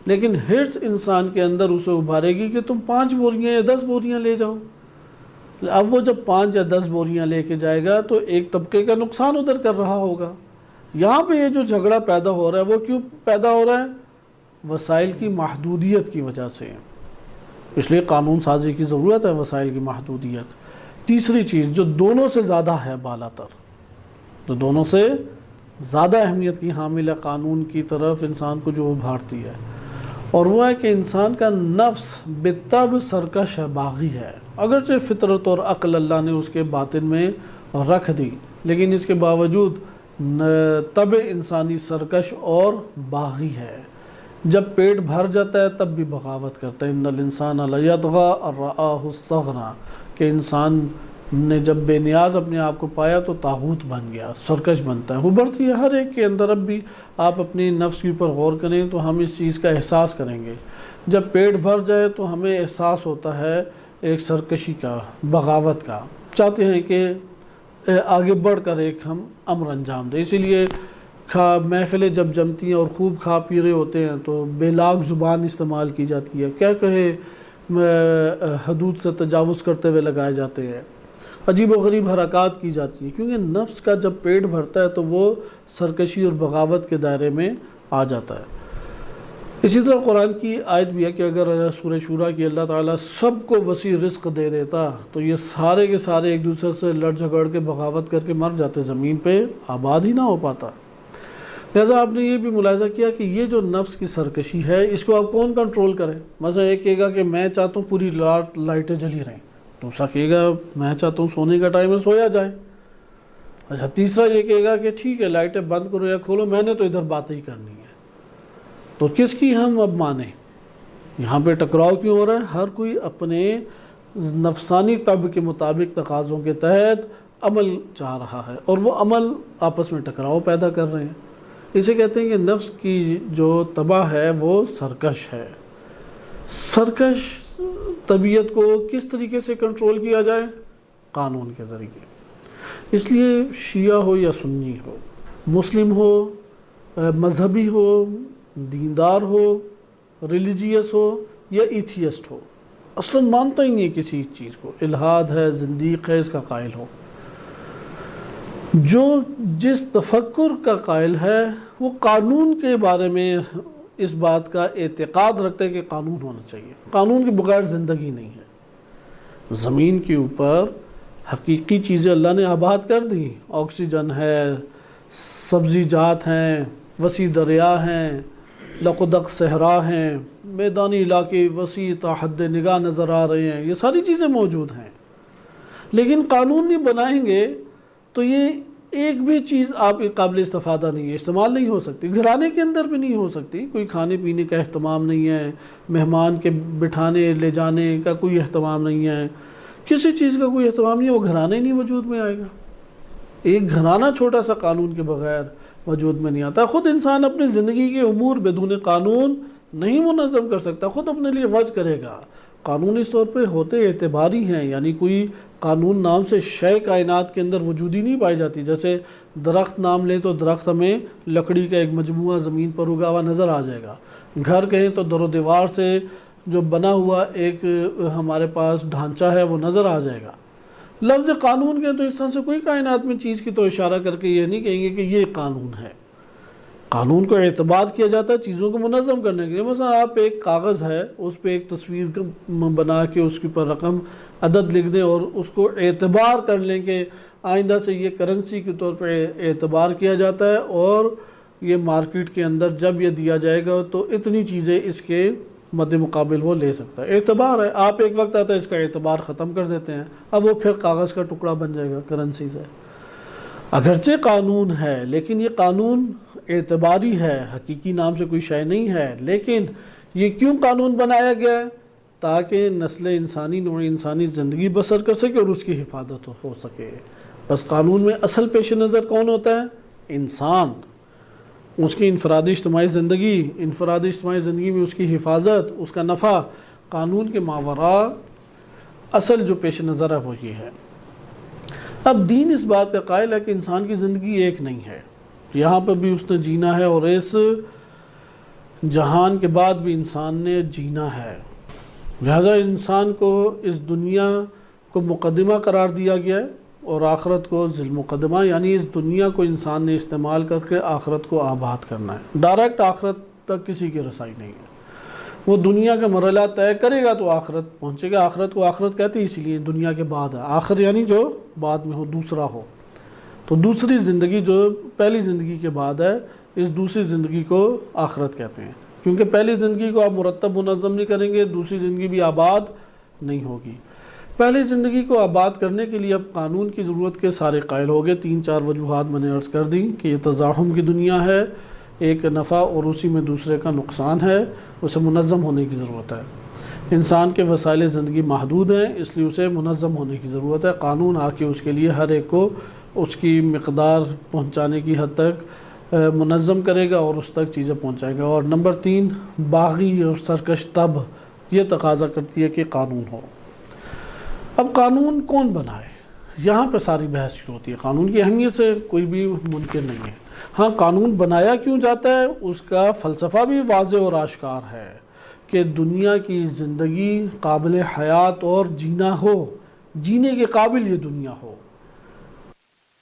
Speaker 1: لیکن ہرس انسان کے اندر اسے ابھارے گی کہ تم 5 بوریاں یا 10 بوریاں لے جاؤ۔ اب وہ جب 5 یا 10 بوریاں لے کے جائے گا تو ایک طبقے کا نقصان ادھر کر رہا ہوگا۔ یہاں پہ یہ جو جھگڑا پیدا ہو رہا ہے وہ کیوں پیدا ہو رہا ہے؟ وسائل کی محدودیت کی وجہ سے۔ اس لیے قانون سازی کی ضرورت ہے، وسائل کی محدودیت۔ تیسری چیز جو دونوں سے زیادہ ہے، بالا تر، جو دونوں سے زیادہ اہمیت کی حامل ہے قانون کی طرف انسان کو جو ابھارتی ہے، اور وہ ہے کہ انسان کا نفس بالطبع سرکش ہے، باغی ہے۔ اگرچہ فطرت اور عقل اللہ نے اس کے باطن میں رکھ دی، لیکن اس کے باوجود طبع انسانی سرکش اور باغی ہے۔ جب پیٹ بھر جاتا ہے تب بھی بغاوت کرتا ہے۔ ان الانسان لیطغی ان رآہ استغنی، کہ انسان نے جب بے نیاز اپنے آپ کو پایا تو طاغوت بن گیا، سرکش بنتا ہے۔ وہ بڑھتی ہے ہر ایک کے اندر۔ اب بھی آپ اپنی نفس کے اوپر غور کریں تو ہم اس چیز کا احساس کریں گے۔ جب پیٹ بھر جائے تو ہمیں احساس ہوتا ہے ایک سرکشی کا، بغاوت کا، چاہتے ہیں کہ آگے بڑھ کر ایک ہم امر انجام دیں۔ اسی لیے محفلیں جب جمتی ہیں اور خوب کھا پی رہے ہوتے ہیں تو بے لاگ زبان استعمال کی جاتی ہے، کیا کہے حدود سے تجاوز کرتے ہوئے لگائے جاتے ہیں، عجیب و غریب حرکات کی جاتی ہیں، کیونکہ نفس کا جب پیٹ بھرتا ہے تو وہ سرکشی اور بغاوت کے دائرے میں آ جاتا ہے۔ اسی طرح قرآن کی آیت بھی ہے کہ اگر سورہ شورا کی اللہ تعالیٰ سب کو وسیع رزق دے دیتا تو یہ سارے کے سارے ایک دوسرے سے لڑ جھگڑ کے بغاوت کر کے مر جاتے، زمین پہ آباد ہی نہ ہو پاتا۔ لہٰذا آپ نے یہ بھی ملاحظہ کیا کہ یہ جو نفس کی سرکشی ہے اس کو آپ کون کنٹرول کرے؟ مثلا ایک کہے گا کہ میں چاہتا ہوں پوری رات لائٹیں جلی رہیں، دوسرا کہے گا میں چاہتا ہوں سونے کا ٹائم ہے سویا جائے، اچھا تیسرا یہ کہے گا کہ ٹھیک ہے لائٹیں بند کرو یا کھولو، میں نے تو ادھر باتیں ہی کرنی ہے۔ تو کس کی ہم اب مانیں؟ یہاں پہ ٹکراؤ کیوں ہو رہا ہے؟ ہر کوئی اپنے نفسانی طبع کے مطابق تقاضوں کے تحت عمل چاہ رہا ہے، اور وہ عمل آپس میں ٹکراؤ پیدا کر رہے ہیں۔ اسے کہتے ہیں کہ نفس کی جو طبع ہے وہ سرکش ہے۔ سرکش طبیعت کو کس طریقے سے کنٹرول کیا جائے؟ قانون کے ذریعے۔ اس لیے شیعہ ہو یا سنی ہو، مسلم ہو، مذہبی ہو، دیندار ہو، ریلیجیس ہو یا ایتھیسٹ ہو، اصلاً مانتا ہی نہیں ہے کسی چیز کو، الحاد ہے، زندیق ہے، اس کا قائل ہو، جو جس تفکر کا قائل ہے وہ قانون کے بارے میں اس بات کا اعتقاد رکھتے ہیں کہ قانون ہونا چاہیے، قانون کے بغیر زندگی نہیں ہے۔ زمین کے اوپر حقیقی چیزیں اللہ نے آباد کر دی، آکسیجن ہے، سبزی جات ہیں، وسیع دریا ہیں، لقدق صحرا ہیں، میدانی علاقے وسیع تا حد نگاہ نظر آ رہے ہیں، یہ ساری چیزیں موجود ہیں، لیکن قانون نہیں بنائیں گے تو یہ ایک بھی چیز آپ کی قابل استفادہ نہیں ہے، استعمال نہیں ہو سکتی، گھرانے کے اندر بھی نہیں ہو سکتی، کوئی کھانے پینے کا اہتمام نہیں ہے، مہمان کے بٹھانے لے جانے کا کوئی اہتمام نہیں ہے، کسی چیز کا کوئی اہتمام نہیں ہے، وہ گھرانہ ہی نہیں وجود میں آئے گا۔ ایک گھرانہ چھوٹا سا قانون کے بغیر وجود میں نہیں آتا۔ خود انسان اپنی زندگی کے امور بدون قانون نہیں منظم کر سکتا، خود اپنے لیے وضع کرے گا۔ قانون اس طور پہ ہوتے اعتباری ہیں، یعنی کوئی قانون نام سے شے کائنات کے اندر وجودی نہیں پائی جاتی۔ جیسے درخت نام لیں تو درخت ہمیں لکڑی کا ایک مجموعہ زمین پر اگا ہوا نظر آ جائے گا، گھر کہیں تو در و دیوار سے جو بنا ہوا ایک ہمارے پاس ڈھانچہ ہے وہ نظر آ جائے گا۔ لفظ قانون کے تو اس طرح سے کوئی کائنات میں چیز کی تو اشارہ کر کے یہ نہیں کہیں گے کہ یہ قانون ہے۔ قانون کو اعتبار کیا جاتا ہے چیزوں کو منظم کرنے کے لیے۔ مثلا آپ ایک کاغذ ہے، اس پہ ایک تصویر بنا کے اس کے پر رقم عدد لکھ دیں اور اس کو اعتبار کر لیں کہ آئندہ سے یہ کرنسی کے طور پہ اعتبار کیا جاتا ہے، اور یہ مارکیٹ کے اندر جب یہ دیا جائے گا تو اتنی چیزیں اس کے مد مقابل وہ لے سکتا ہے۔ اعتبار ہے، آپ ایک وقت آتا ہے اس کا اعتبار ختم کر دیتے ہیں، اب وہ پھر کاغذ کا ٹکڑا بن جائے گا کرنسی سے۔ اگرچہ قانون ہے لیکن یہ قانون اعتباری ہے، حقیقی نام سے کوئی شے نہیں ہے۔ لیکن یہ کیوں قانون بنایا گیا ہے؟ تاکہ نسل انسانی، نوع انسانی زندگی بسر کر سکے اور اس کی حفاظت ہو سکے۔ بس قانون میں اصل پیش نظر کون ہوتا ہے؟ انسان، اس کی انفرادی اجتماعی زندگی میں اس کی حفاظت، اس کا نفع۔ قانون کے ماوراء اصل جو پیش نظر ہے وہ یہ ہے۔ اب دین اس بات کا قائل ہے کہ انسان کی زندگی ایک نہیں ہے، یہاں پر بھی اس نے جینا ہے اور اس جہان کے بعد بھی انسان نے جینا ہے، لہذا انسان کو اس دنیا کو مقدمہ قرار دیا گیا ہے اور آخرت کو ذی المقدمہ، یعنی اس دنیا کو انسان نے استعمال کر کے آخرت کو آباد کرنا ہے۔ ڈائریکٹ آخرت تک کسی کی رسائی نہیں ہے، وہ دنیا کا مرحلہ طے کرے گا تو آخرت پہنچے گا۔ آخرت کو آخرت کہتے ہیں اسی لیے دنیا کے بعد ہے، آخر یعنی جو بعد میں ہو، دوسرا ہو، تو دوسری زندگی جو پہلی زندگی کے بعد ہے، اس دوسری زندگی کو آخرت کہتے ہیں، کیونکہ پہلی زندگی کو آپ مرتب منظم نہیں کریں گے، دوسری زندگی بھی آباد نہیں ہوگی۔ پہلی زندگی کو آباد کرنے کے لیے اب قانون کی ضرورت کے سارے قائل ہو گئے۔ 3-4 وجوہات میں نے عرض کر دی کہ یہ تزاحم کی دنیا ہے، ایک نفع اور اسی میں دوسرے کا نقصان ہے، اسے منظم ہونے کی ضرورت ہے۔ انسان کے وسائل زندگی محدود ہیں، اس لیے اسے منظم ہونے کی ضرورت ہے۔ قانون آ کے اس کے لیے ہر ایک کو اس کی مقدار پہنچانے کی حد تک منظم کرے گا اور اس تک چیزیں پہنچائے گا۔ اور نمبر 3، باغی اور سرکش طبع یہ تقاضا کرتی ہے کہ قانون ہو۔ اب قانون کون بنائے؟ یہاں پہ ساری بحث شروع ہوتی ہے۔ قانون کی اہمیت سے کوئی بھی منکر نہیں ہے۔ ہاں، قانون بنایا کیوں جاتا ہے اس کا فلسفہ بھی واضح اور آشکار ہے کہ دنیا کی زندگی قابل حیات اور جینا ہو، جینے کے قابل یہ دنیا ہو،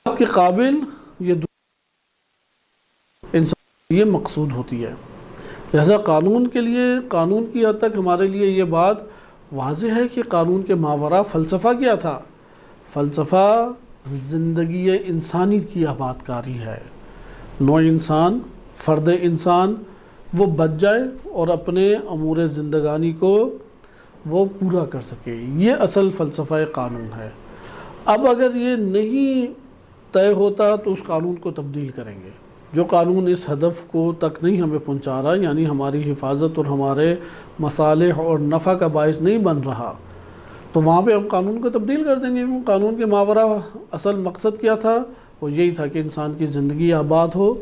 Speaker 1: کے قابل یہ انسان، یہ مقصود ہوتی ہے۔ لہذا قانون کے لیے، قانون کی حد تک ہمارے لیے یہ بات واضح ہے کہ قانون کے ماوراء فلسفہ کیا تھا؟ فلسفہ زندگی انسانی کی آباد کاری ہے، نوع انسان، فرد انسان وہ بچ جائے اور اپنے امور زندگانی کو وہ پورا کر سکے، یہ اصل فلسفہ قانون ہے۔ اب اگر یہ نہیں طے ہوتا تو اس قانون کو تبدیل کریں گے۔ جو قانون اس ہدف کو تک نہیں ہمیں پہنچا رہا، یعنی ہماری حفاظت اور ہمارے مصالح اور نفع کا باعث نہیں بن رہا، تو وہاں پہ ہم قانون کو تبدیل کر دیں گے۔ قانون کے ماوراء اصل مقصد کیا تھا؟ وہ یہی تھا کہ انسان کی زندگی آباد ہو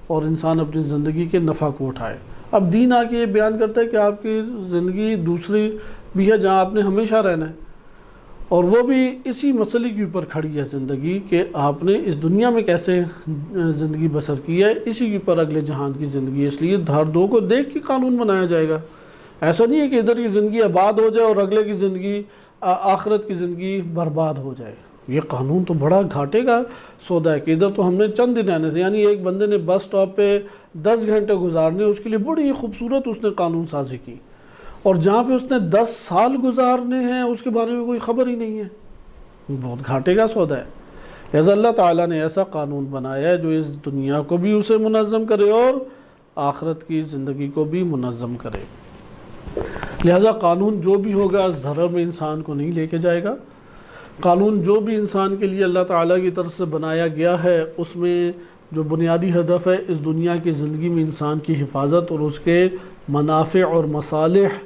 Speaker 1: اور انسان اپنی زندگی کے نفع کو اٹھائے۔ اب دین آ کے یہ بیان کرتا ہے کہ آپ کی زندگی دوسری بھی ہے جہاں آپ نے ہمیشہ رہنا ہے، اور وہ بھی اسی مسئلے کے اوپر کھڑی ہے زندگی کہ آپ نے اس دنیا میں کیسے زندگی بسر کی ہے، اسی کے اوپر اگلے جہان کی زندگی۔ اس لیے ہر دو کو دیکھ کے قانون بنایا جائے گا۔ ایسا نہیں ہے کہ ادھر کی زندگی آباد ہو جائے اور اگلے کی زندگی، آخرت کی زندگی برباد ہو جائے۔ یہ قانون تو بڑا گھاٹے کا سودا ہے کہ ادھر تو ہم نے چند دن رہنے سے، یعنی ایک بندے نے بس سٹاپ پہ 10 گھنٹے گزارنے، اس کے لیے بڑی خوبصورت اس نے قانون سازی کی، اور جہاں پہ اس نے 10 سال گزارنے ہیں اس کے بارے میں کوئی خبر ہی نہیں ہے، بہت گھاٹے کا سودا ہے۔ لہذا اللہ تعالیٰ نے ایسا قانون بنایا ہے جو اس دنیا کو بھی اسے منظم کرے اور آخرت کی زندگی کو بھی منظم کرے۔ لہذا قانون جو بھی ہوگا ضرر میں انسان کو نہیں لے کے جائے گا۔ قانون جو بھی انسان کے لیے اللہ تعالیٰ کی طرف سے بنایا گیا ہے اس میں جو بنیادی ہدف ہے اس دنیا کی زندگی میں انسان کی حفاظت اور اس کے منافع اور مصالح،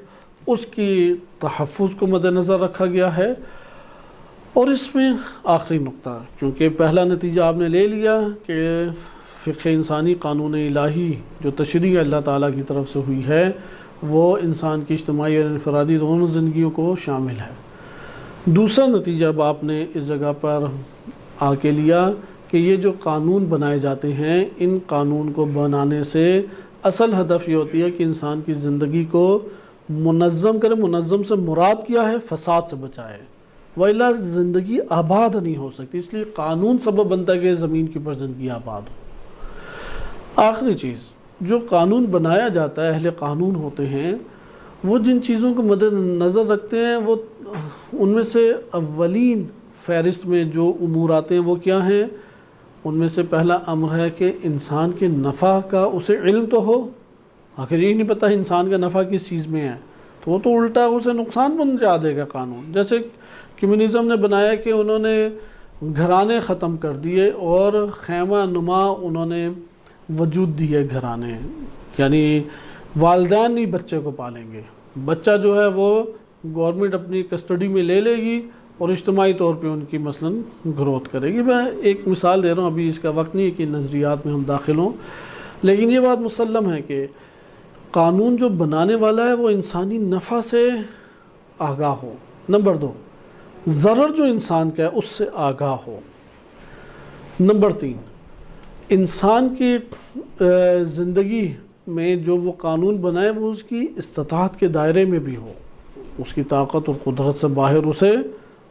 Speaker 1: اس کی تحفظ کو مد نظر رکھا گیا ہے۔ اور اس میں آخری نقطہ، کیونکہ پہلا نتیجہ آپ نے لے لیا کہ فقہ انسانی قانون الہی جو تشریع اللہ تعالیٰ کی طرف سے ہوئی ہے وہ انسان کی اجتماعی اور انفرادی دونوں زندگیوں کو شامل ہے۔ دوسرا نتیجہ اب آپ نے اس جگہ پر آ کے لیا کہ یہ جو قانون بنائے جاتے ہیں ان قانون کو بنانے سے اصل ہدف یہ ہوتی ہے کہ انسان کی زندگی کو منظم کرے۔ منظم سے مراد کیا ہے؟ فساد سے بچائے، وَإِلَّا زندگی آباد نہیں ہو سکتی، اس لیے قانون سبب بنتا ہے کہ زمین کی پر زندگی آباد ہو۔ آخری چیز، جو قانون بنایا جاتا ہے اہل قانون ہوتے ہیں وہ جن چیزوں کو مد نظر رکھتے ہیں وہ ان میں سے اولین فہرست میں جو امور آتے ہیں وہ کیا ہیں؟ ان میں سے پہلا امر ہے کہ انسان کے نفع کا اسے علم تو ہو۔ آخر یہی نہیں پتہ انسان کا نفع کس چیز میں ہے تو وہ تو الٹا اسے نقصان پہنچا دے گا قانون۔ جیسے کمیونزم نے بنایا کہ انہوں نے گھرانے ختم کر دیے اور خیمہ نما انہوں نے وجود دیے گھرانے، یعنی والدین نہیں بچے کو پالیں گے، بچہ جو ہے وہ گورنمنٹ اپنی کسٹڈی میں لے لے گی اور اجتماعی طور پہ ان کی مثلاً گروتھ کرے گی۔ میں ایک مثال دے رہا ہوں، ابھی اس کا وقت نہیں ہے کہ نظریات میں ہم داخل ہوں، لیکن یہ بات مسلم ہے کہ قانون جو بنانے والا ہے وہ انسانی نفع سے آگاہ ہو۔ نمبر 2، ضرر جو انسان کا ہے اس سے آگاہ ہو۔ نمبر 3، انسان کی زندگی میں جو وہ قانون بنائے وہ اس کی استطاعت کے دائرے میں بھی ہو، اس کی طاقت اور قدرت سے باہر اسے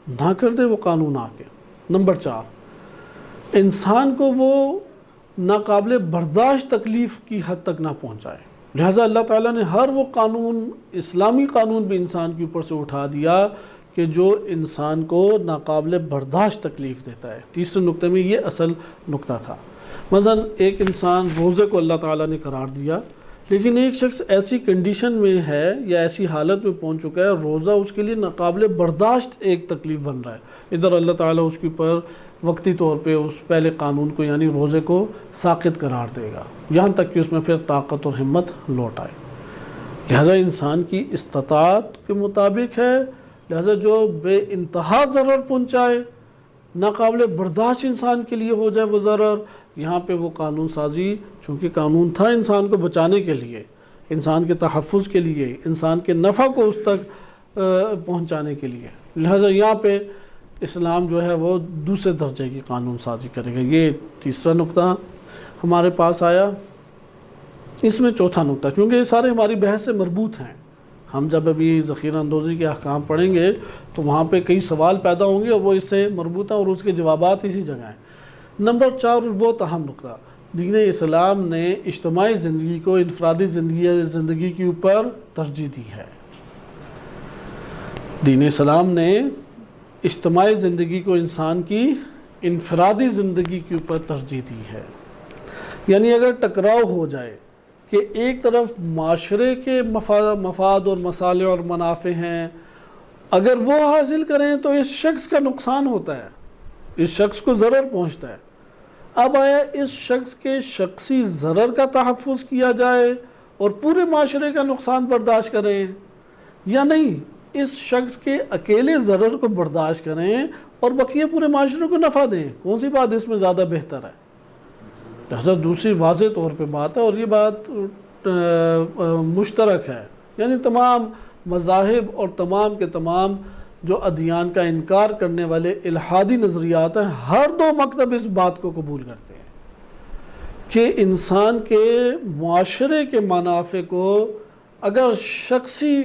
Speaker 1: نہ کر دے وہ قانون آ کے۔ نمبر 4، انسان کو وہ ناقابل برداشت تکلیف کی حد تک نہ پہنچائے۔ لہٰذا اللہ تعالیٰ نے ہر وہ قانون، اسلامی قانون بھی انسان کے اوپر سے اٹھا دیا کہ جو انسان کو ناقابل برداشت تکلیف دیتا ہے۔ تیسرے نقطے میں یہ اصل نقطہ تھا، مثلا ایک انسان روزے کو اللہ تعالیٰ نے قرار دیا، لیکن ایک شخص ایسی کنڈیشن میں ہے یا ایسی حالت میں پہنچ چکا ہے روزہ اس کے لیے ناقابل برداشت ایک تکلیف بن رہا ہے، ادھر اللہ تعالیٰ اس کے اوپر وقتی طور پہ اس پہلے قانون کو یعنی روزے کو ساقط قرار دے گا یہاں تک کہ اس میں پھر طاقت اور ہمت لوٹ آئے۔ لہذا انسان کی استطاعت کے مطابق ہے، لہذا جو بے انتہا ضرر پہنچائے، ناقابل برداشت انسان کے لیے ہو جائے وہ ضرر، یہاں پہ وہ قانون سازی، چونکہ قانون تھا انسان کو بچانے کے لیے، انسان کے تحفظ کے لیے، انسان کے نفع کو اس تک پہنچانے کے لیے، لہذا یہاں پہ اسلام جو ہے وہ دوسرے درجے کی قانون سازی کرے گا۔ یہ تیسرا نقطہ ہمارے پاس آیا۔ اس میں چوتھا نقطہ، چونکہ یہ سارے ہماری بحث سے مربوط ہیں، ہم جب ابھی ذخیرہ اندوزی کے احکام پڑھیں گے تو وہاں پہ کئی سوال پیدا ہوں گے اور وہ اس سے مربوط ہیں اور اس کے جوابات اسی جگہ ہیں۔ نمبر 4 اور بہت اہم نقطہ، دین اسلام نے اجتماعی زندگی کو انفرادی زندگی کے اوپر ترجیح دی ہے۔ دین اسلام نے اجتماعی زندگی کو انسان کی انفرادی زندگی کے اوپر ترجیح دی ہے، یعنی اگر ٹکراؤ ہو جائے کہ ایک طرف معاشرے کے مفاد اور مصالح اور منافع ہیں، اگر وہ حاصل کریں تو اس شخص کا نقصان ہوتا ہے، اس شخص کو ضرر پہنچتا ہے۔ اب آیا اس شخص کے شخصی ضرر کا تحفظ کیا جائے اور پورے معاشرے کا نقصان برداشت کریں، یا نہیں اس شخص کے اکیلے ضرر کو برداشت کریں اور بقیہ پورے معاشرے کو نفع دیں، کون سی بات اس میں زیادہ بہتر ہے؟ لہذا دوسری واضح طور پہ بات ہے اور یہ بات مشترک ہے، یعنی تمام مذاہب اور تمام کے تمام جو ادیان کا انکار کرنے والے الحادی نظریات ہیں، ہر دو مکتب اس بات کو قبول کرتے ہیں کہ انسان کے معاشرے کے منافع کو اگر شخصی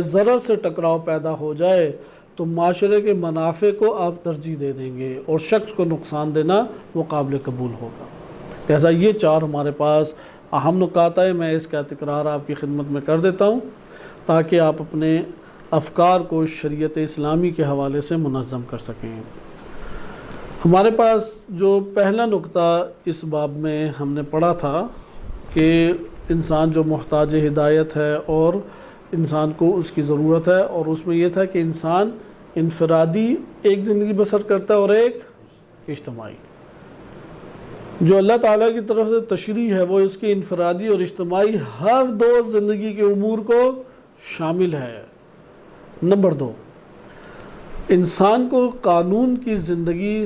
Speaker 1: ضرر سے ٹکراؤ پیدا ہو جائے تو معاشرے کے منافع کو آپ ترجیح دے دیں گے اور شخص کو نقصان دینا وہ قابل قبول ہوگا۔ لہذا یہ 4 ہمارے پاس اہم نکات ہے، میں اس کا تکرار آپ کی خدمت میں کر دیتا ہوں۔ تاکہ آپ اپنے افکار کو شریعت اسلامی کے حوالے سے منظم کر سکیں۔ ہمارے پاس جو پہلا نقطہ اس باب میں ہم نے پڑھا تھا کہ انسان جو محتاج ہدایت ہے اور انسان کو اس کی ضرورت ہے، اور اس میں یہ تھا کہ انسان انفرادی ایک زندگی بسر کرتا ہے اور ایک اجتماعی۔ جو اللہ تعالیٰ کی طرف سے تشریع ہے وہ اس کی انفرادی اور اجتماعی ہر دو زندگی کے امور کو شامل ہے۔ نمبر 2، انسان کو قانون کی زندگی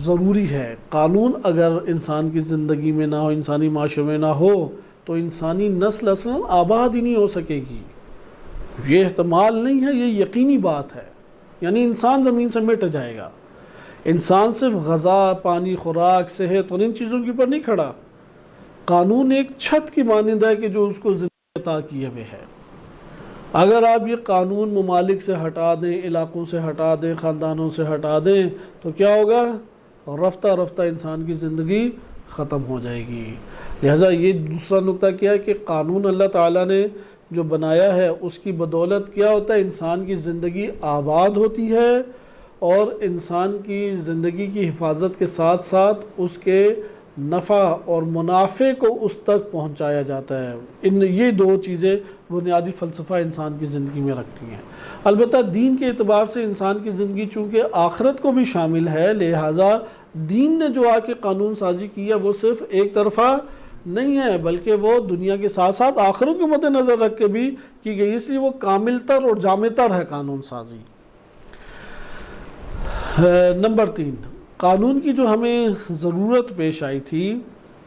Speaker 1: ضروری ہے۔ قانون اگر انسان کی زندگی میں نہ ہو، انسانی معاشرے میں نہ ہو، تو انسانی نسل اصلاً آباد ہی نہیں ہو سکے گی۔ یہ احتمال نہیں ہے، یہ یقینی بات ہے۔ یعنی انسان زمین سے مٹ جائے گا۔ انسان صرف غذا، پانی، خوراک، صحت اور ان چیزوں کے اوپر نہیں کھڑا۔ قانون ایک چھت کی مانند ہے کہ جو اس کو زندگی عطا کیے ہوئے ہے۔ اگر آپ یہ قانون ممالک سے ہٹا دیں، علاقوں سے ہٹا دیں، خاندانوں سے ہٹا دیں، تو کیا ہوگا؟ رفتہ رفتہ انسان کی زندگی ختم ہو جائے گی۔ لہٰذا یہ دوسرا نقطہ کیا ہے کہ قانون اللہ تعالیٰ نے جو بنایا ہے اس کی بدولت کیا ہوتا ہے؟ انسان کی زندگی آباد ہوتی ہے، اور انسان کی زندگی کی حفاظت کے ساتھ ساتھ اس کے نفع اور منافع کو اس تک پہنچایا جاتا ہے۔ یہ دو چیزیں بنیادی فلسفہ انسان کی زندگی میں رکھتی ہیں۔ البتہ دین کے اعتبار سے انسان کی زندگی چونکہ آخرت کو بھی شامل ہے، لہٰذا دین نے جو آ کے قانون سازی کی ہے وہ صرف ایک طرفہ نہیں ہے، بلکہ وہ دنیا کے ساتھ ساتھ آخرت کو مد نظر رکھ کے بھی کی گئی، اس لیے وہ کامل تر اور جامع تر ہے قانون سازی۔ نمبر 3، قانون کی جو ہمیں ضرورت پیش آئی تھی،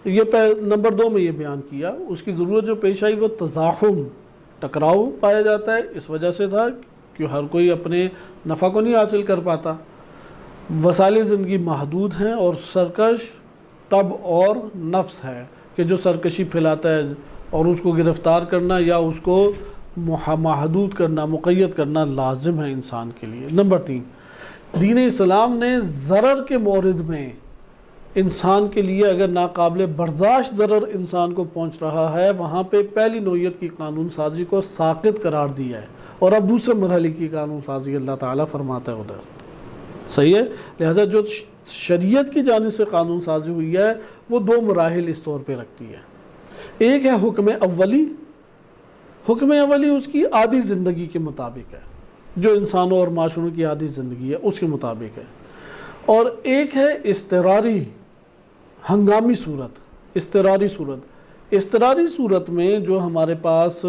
Speaker 1: یہ نمبر 2 میں یہ بیان کیا، اس کی ضرورت جو پیش آئی وہ تزاحم، ٹکراؤ پایا جاتا ہے، اس وجہ سے تھا کہ ہر کوئی اپنے نفع کو نہیں حاصل کر پاتا، وسائل زندگی محدود ہیں، اور سرکش طبع اور نفس ہے کہ جو سرکشی پھیلاتا ہے، اور اس کو گرفتار کرنا یا اس کو محدود کرنا، مقید کرنا لازم ہے انسان کے لیے۔ نمبر 3، دین اسلام نے ضرر کے مورد میں انسان کے لیے اگر ناقابل برداشت ضرر انسان کو پہنچ رہا ہے، وہاں پہ پہلی نوعیت کی قانون سازی کو ساقط قرار دیا ہے، اور اب دوسرے مرحلے کی قانون سازی اللہ تعالیٰ فرماتا ہے ادھر۔ صحیح ہے؟ لہٰذا جو شریعت کی جانب سے قانون سازی ہوئی ہے وہ 2 مراحل اس طور پہ رکھتی ہے۔ ایک ہے حکم اولی، حکم اولی اس کی عادی زندگی کے مطابق ہے، جو انسانوں اور معاشروں کی عادی زندگی ہے اس کے مطابق ہے، اور ایک ہے اضطراری ہنگامی صورت۔ اضطراری صورت میں جو ہمارے پاس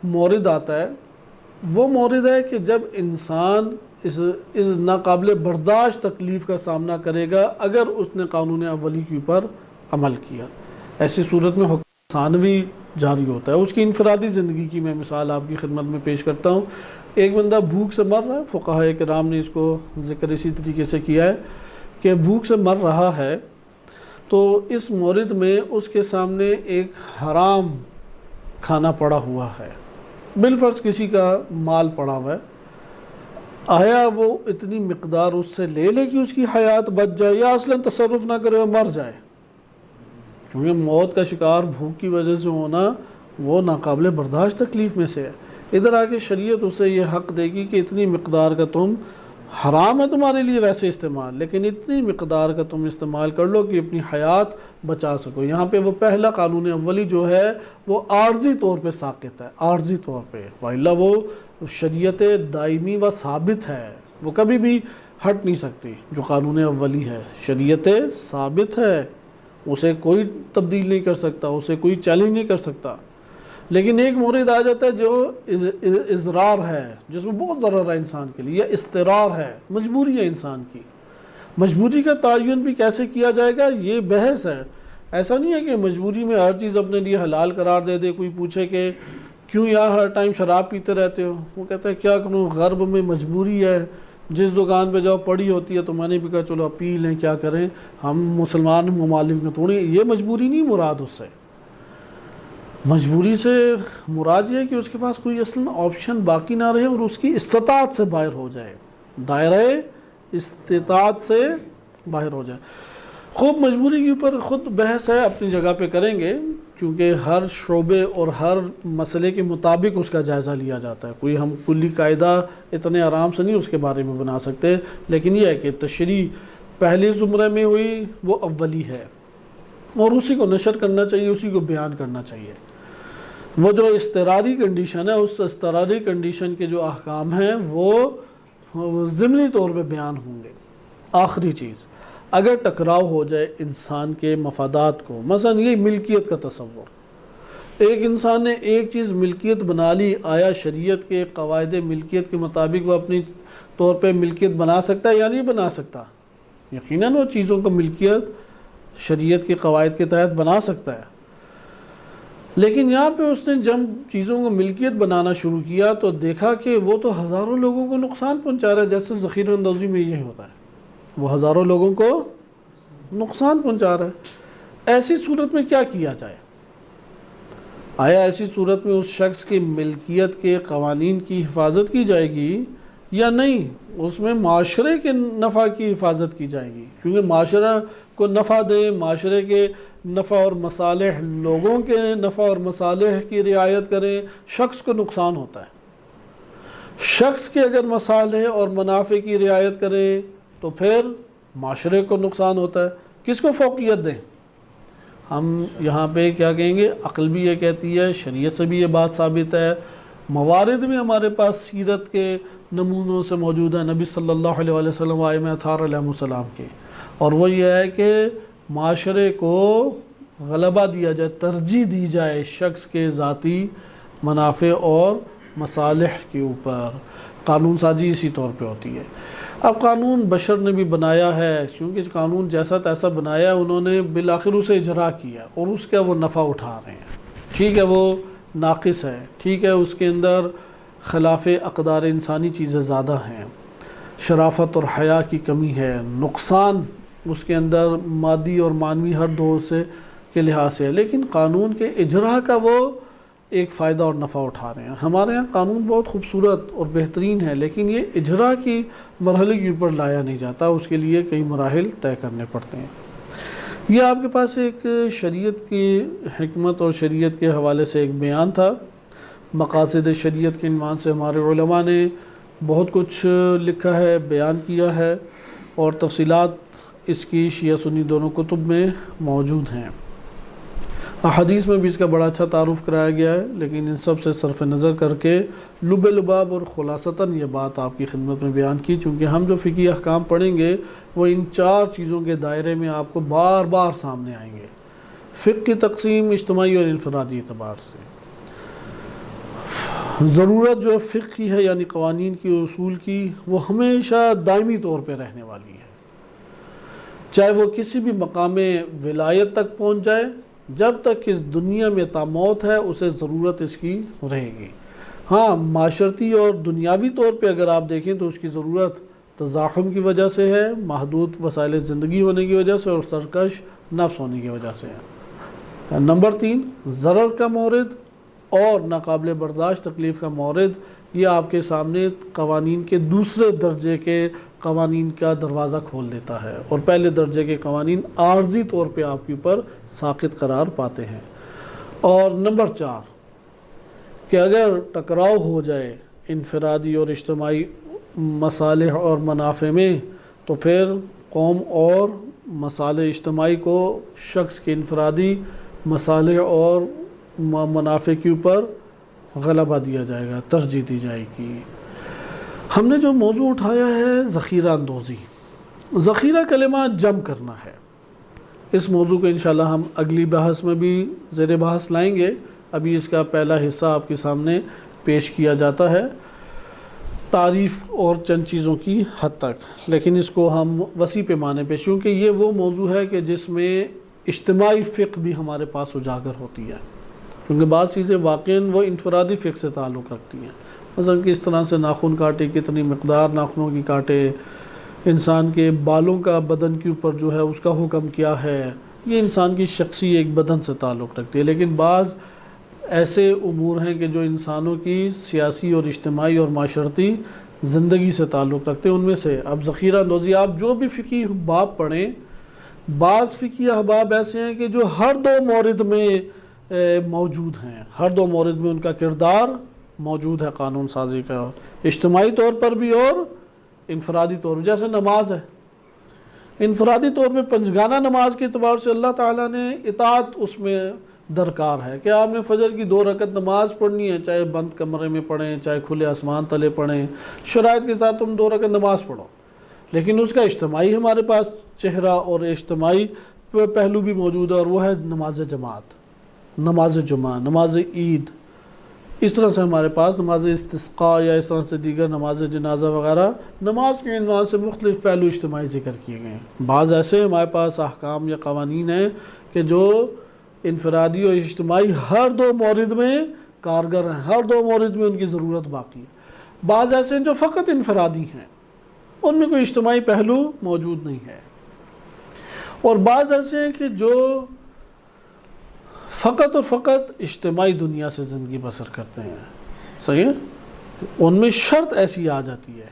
Speaker 1: مورد آتا ہے وہ مورد ہے کہ جب انسان اس ناقابل برداشت تکلیف کا سامنا کرے گا اگر اس نے قانون اولی کے اوپر عمل کیا۔ ایسی صورت میں حکم ثانوی جاری ہوتا ہے۔ اس کی انفرادی زندگی کی میں مثال آپ کی خدمت میں پیش کرتا ہوں۔ ایک بندہ بھوک سے مر رہا ہے، فقہاء کرام نے اس کو ذکر اسی طریقے سے کیا ہے کہ بھوک سے مر رہا ہے، تو اس مورد میں اس کے سامنے ایک حرام کھانا پڑا ہوا ہے، بالفرض کسی کا مال پڑا ہوا ہے، آیا وہ اتنی مقدار اس سے لے لے کہ اس کی حیات بچ جائے، یا اصلاً تصرف نہ کرے اور مر جائے؟ چونکہ موت کا شکار بھوک کی وجہ سے ہونا وہ ناقابل برداشت تکلیف میں سے ہے۔ ادھر آ کے شریعت اسے یہ حق دے گی کہ اتنی مقدار کا تم، حرام ہے تمہارے لیے ویسے استعمال، لیکن اتنی مقدار کا تم استعمال کر لو کہ اپنی حیات بچا سکو۔ یہاں پہ وہ پہلا قانون اولی جو ہے وہ عارضی طور پہ ساقط ہے، عارضی طور پہ، وإلا وہ شریعت دائمی و ثابت ہے، وہ کبھی بھی ہٹ نہیں سکتی۔ جو قانون اولی ہے شریعت ثابت ہے، اسے کوئی تبدیل نہیں کر سکتا، اسے کوئی چیلنج نہیں کر سکتا۔ لیکن ایک مورد آ جاتا ہے جو اضرار ہے، جس میں بہت ضرر ہے انسان کے لیے، یا اضطرار ہے، مجبوری ہے انسان کی۔ مجبوری کا تعین بھی کیسے کیا جائے گا یہ بحث ہے۔ ایسا نہیں ہے کہ مجبوری میں ہر چیز اپنے لیے حلال قرار دے دے۔ کوئی پوچھے کہ کیوں یار ہر ٹائم شراب پیتے رہتے ہو، وہ کہتا ہے کیا کروں، غرب میں مجبوری ہے، جس دکان پہ جاؤ پڑی ہوتی ہے، تو میں نے بھی کہا چلو پی لیں، کیا کریں، ہم مسلمان ممالک میں تھوڑی۔ یہ مجبوری نہیں مراد اس سے۔ مجبوری سے مراد یہ ہے کہ اس کے پاس کوئی اصلاً آپشن باقی نہ رہے اور اس کی استطاعت سے باہر ہو جائے، دائرہ استطاعت سے باہر ہو جائے۔ خوب مجبوری کے اوپر خود بحث ہے، اپنی جگہ پہ کریں گے، کیونکہ ہر شعبے اور ہر مسئلے کے مطابق اس کا جائزہ لیا جاتا ہے. کوئی ہم کلی قاعدہ اتنے آرام سے نہیں اس کے بارے میں بنا سکتے، لیکن یہ ہے کہ تشریح پہلے زمرے میں ہوئی وہ اولی ہے، اور اسی کو نشر کرنا چاہیے، اسی کو بیان کرنا چاہیے. وہ جو اضطراری کنڈیشن ہے، اس اضطراری کنڈیشن کے جو احکام ہیں وہ ضمنی طور پہ بیان ہوں گے. آخری چیز، اگر ٹکراؤ ہو جائے انسان کے مفادات کو، مثلا یہ ملکیت کا تصور، ایک انسان نے ایک چیز ملکیت بنا لی، آیا شریعت کے قواعد ملکیت کے مطابق وہ اپنی طور پہ ملکیت بنا سکتا ہے یا نہیں بنا سکتا؟ یقیناً وہ چیزوں کو ملکیت شریعت کے قواعد کے تحت بنا سکتا ہے. لیکن یہاں پہ اس نے جب چیزوں کو ملکیت بنانا شروع کیا تو دیکھا کہ وہ تو ہزاروں لوگوں کو نقصان پہنچا رہا ہے. جیسے ذخیرہ اندوزی میں یہ ہوتا ہے، وہ ہزاروں لوگوں کو نقصان پہنچا رہا ہے. ایسی صورت میں کیا کیا جائے؟ آیا ایسی صورت میں اس شخص کی ملکیت کے قوانین کی حفاظت کی جائے گی یا نہیں؟ اس میں معاشرے کے نفع کی حفاظت کی جائے گی، کیونکہ معاشرہ کو نفع دے، معاشرے کے نفع اور مصالح، لوگوں کے نفع اور مصالح کی رعایت کریں. شخص کو نقصان ہوتا ہے، شخص کے اگر مصالح اور منافع کی رعایت کریں تو پھر معاشرے کو نقصان ہوتا ہے. کس کو فوقیت دیں؟ ہم یہاں پہ کیا کہیں گے؟ عقل بھی یہ کہتی ہے، شریعت سے بھی یہ بات ثابت ہے، موارد بھی ہمارے پاس سیرت کے نمونوں سے موجود ہیں، نبی صلی اللہ علیہ وسلم ائمہ اطہار علیہ السلام کے، اور وہ یہ ہے کہ معاشرے کو غلبہ دیا جائے، ترجیح دی جائے شخص کے ذاتی منافع اور مصالح کے اوپر. قانون سازی اسی طور پہ ہوتی ہے. اب قانون بشر نے بھی بنایا ہے، کیونکہ قانون جیسا تیسا بنایا ہے، انہوں نے بالآخر اسے اجرا کیا اور اس کا وہ نفع اٹھا رہے ہیں. ٹھیک ہے وہ ناقص ہے، ٹھیک ہے اس کے اندر خلاف اقدار انسانی چیزیں زیادہ ہیں، شرافت اور حیا کی کمی ہے، نقصان اس کے اندر مادی اور معنوی ہر دو سے کے لحاظ سے ہے، لیکن قانون کے اجرا کا وہ ایک فائدہ اور نفع اٹھا رہے ہیں. ہمارے ہاں قانون بہت خوبصورت اور بہترین ہے، لیکن یہ اجرا کی مرحلے کے اوپر لایا نہیں جاتا، اس کے لیے کئی مراحل طے کرنے پڑتے ہیں. یہ آپ کے پاس ایک شریعت کی حکمت اور شریعت کے حوالے سے ایک بیان تھا. مقاصد شریعت کے عنوان سے ہمارے علماء نے بہت کچھ لکھا ہے، بیان کیا ہے، اور تفصیلات اس کی شیعہ سنی دونوں کتب میں موجود ہیں. احادیث میں بھی اس کا بڑا اچھا تعارف کرایا گیا ہے، لیکن ان سب سے صرف نظر کر کے لب لباب اور خلاصتاً یہ بات آپ کی خدمت میں بیان کی، چونکہ ہم جو فقہی احکام پڑھیں گے وہ ان چار چیزوں کے دائرے میں آپ کو بار بار سامنے آئیں گے. فقہ کی تقسیم اجتماعی اور انفرادی اعتبار سے، ضرورت جو فقہ کی ہے یعنی قوانین کی اصول کی، وہ ہمیشہ دائمی طور پہ رہنے والی ہے، چاہے وہ کسی بھی مقام ولایت تک پہنچ جائے، جب تک اس دنیا میں تا موت ہے اسے ضرورت اس کی رہے گی. ہاں معاشرتی اور دنیاوی طور پہ اگر آپ دیکھیں تو اس کی ضرورت تزاحم کی وجہ سے ہے، محدود وسائل زندگی ہونے کی وجہ سے، اور سرکش نفس ہونے کی وجہ سے ہے. نمبر 3، ضرر کا مورد اور ناقابل برداشت تکلیف کا مورد، یہ آپ کے سامنے قوانین کے دوسرے درجے کے قوانین کا دروازہ کھول دیتا ہے، اور پہلے درجے کے قوانین عارضی طور پہ آپ کے اوپر ساقط قرار پاتے ہیں. اور نمبر 4 کہ اگر ٹکراؤ ہو جائے انفرادی اور اجتماعی مصالح اور منافع میں، تو پھر قوم اور مصالح اجتماعی کو شخص کے انفرادی مصالح اور منافع کے اوپر غلبہ دیا جائے گا، ترجیح دی جائے گی. ہم نے جو موضوع اٹھایا ہے ذخیرہ اندوزی، ذخیرہ کلمہ جمع کرنا ہے. اس موضوع کو انشاءاللہ ہم اگلی بحث میں بھی زیر بحث لائیں گے. ابھی اس کا پہلا حصہ آپ کے سامنے پیش کیا جاتا ہے، تعریف اور چند چیزوں کی حد تک، لیکن اس کو ہم وسیع پیمانے پہ، کیونکہ یہ وہ موضوع ہے کہ جس میں اجتماعی فقہ بھی ہمارے پاس اجاگر ہوتی ہے، کیونکہ بعض چیزیں واقعاً وہ انفرادی فقہ سے تعلق رکھتی ہیں. مثلا کس طرح سے ناخن کاٹے، کتنی مقدار ناخنوں کی کاٹے، انسان کے بالوں کا بدن کے اوپر جو ہے اس کا حکم کیا ہے، یہ انسان کی شخصی ایک بدن سے تعلق رکھتی ہے. لیکن بعض ایسے امور ہیں کہ جو انسانوں کی سیاسی اور اجتماعی اور معاشرتی زندگی سے تعلق رکھتے ہیں. ان میں سے اب ذخیرہ اندوزی، آپ جو بھی فقہی باب پڑھیں، بعض فقہی احباب ایسے ہیں کہ جو ہر دو مورد میں موجود ہیں، ہر دو مورد میں ان کا کردار موجود ہے قانون سازی کا، اجتماعی طور پر بھی اور انفرادی طور پر۔ جیسے نماز ہے، انفرادی طور پہ پنجگانہ نماز کے اعتبار سے اللہ تعالیٰ نے اطاعت اس میں درکار ہے کہ آپ نے فجر کی 2 رکعت نماز پڑھنی ہے، چاہے بند کمرے میں پڑھیں، چاہے کھلے آسمان تلے پڑھیں، شرائط کے ساتھ تم 2 رکعت نماز پڑھو، لیکن اس کا اجتماعی ہمارے پاس چہرہ اور اجتماعی پہلو بھی موجود ہے، اور وہ ہے نماز جماعت، نماز جمعہ، نماز عید۔ اس طرح سے ہمارے پاس نماز استسقاء یا اس طرح سے دیگر نماز جنازہ وغیرہ نماز کے عنوان سے مختلف پہلو اجتماعی ذکر کیے گئے ہیں۔ بعض ایسے ہمارے پاس احکام یا قوانین ہیں کہ جو انفرادی اور اجتماعی ہر دو مورد میں کارگر ہیں، ہر دو مورد میں ان کی ضرورت باقی ہے۔ بعض ایسے ہیں جو فقط انفرادی ہیں، ان میں کوئی اجتماعی پہلو موجود نہیں ہے، اور بعض ایسے ہیں کہ جو فقط اور فقط اجتماعی دنیا سے زندگی بسر کرتے ہیں، صحیح ہے؟ ان میں شرط ایسی آ جاتی ہے،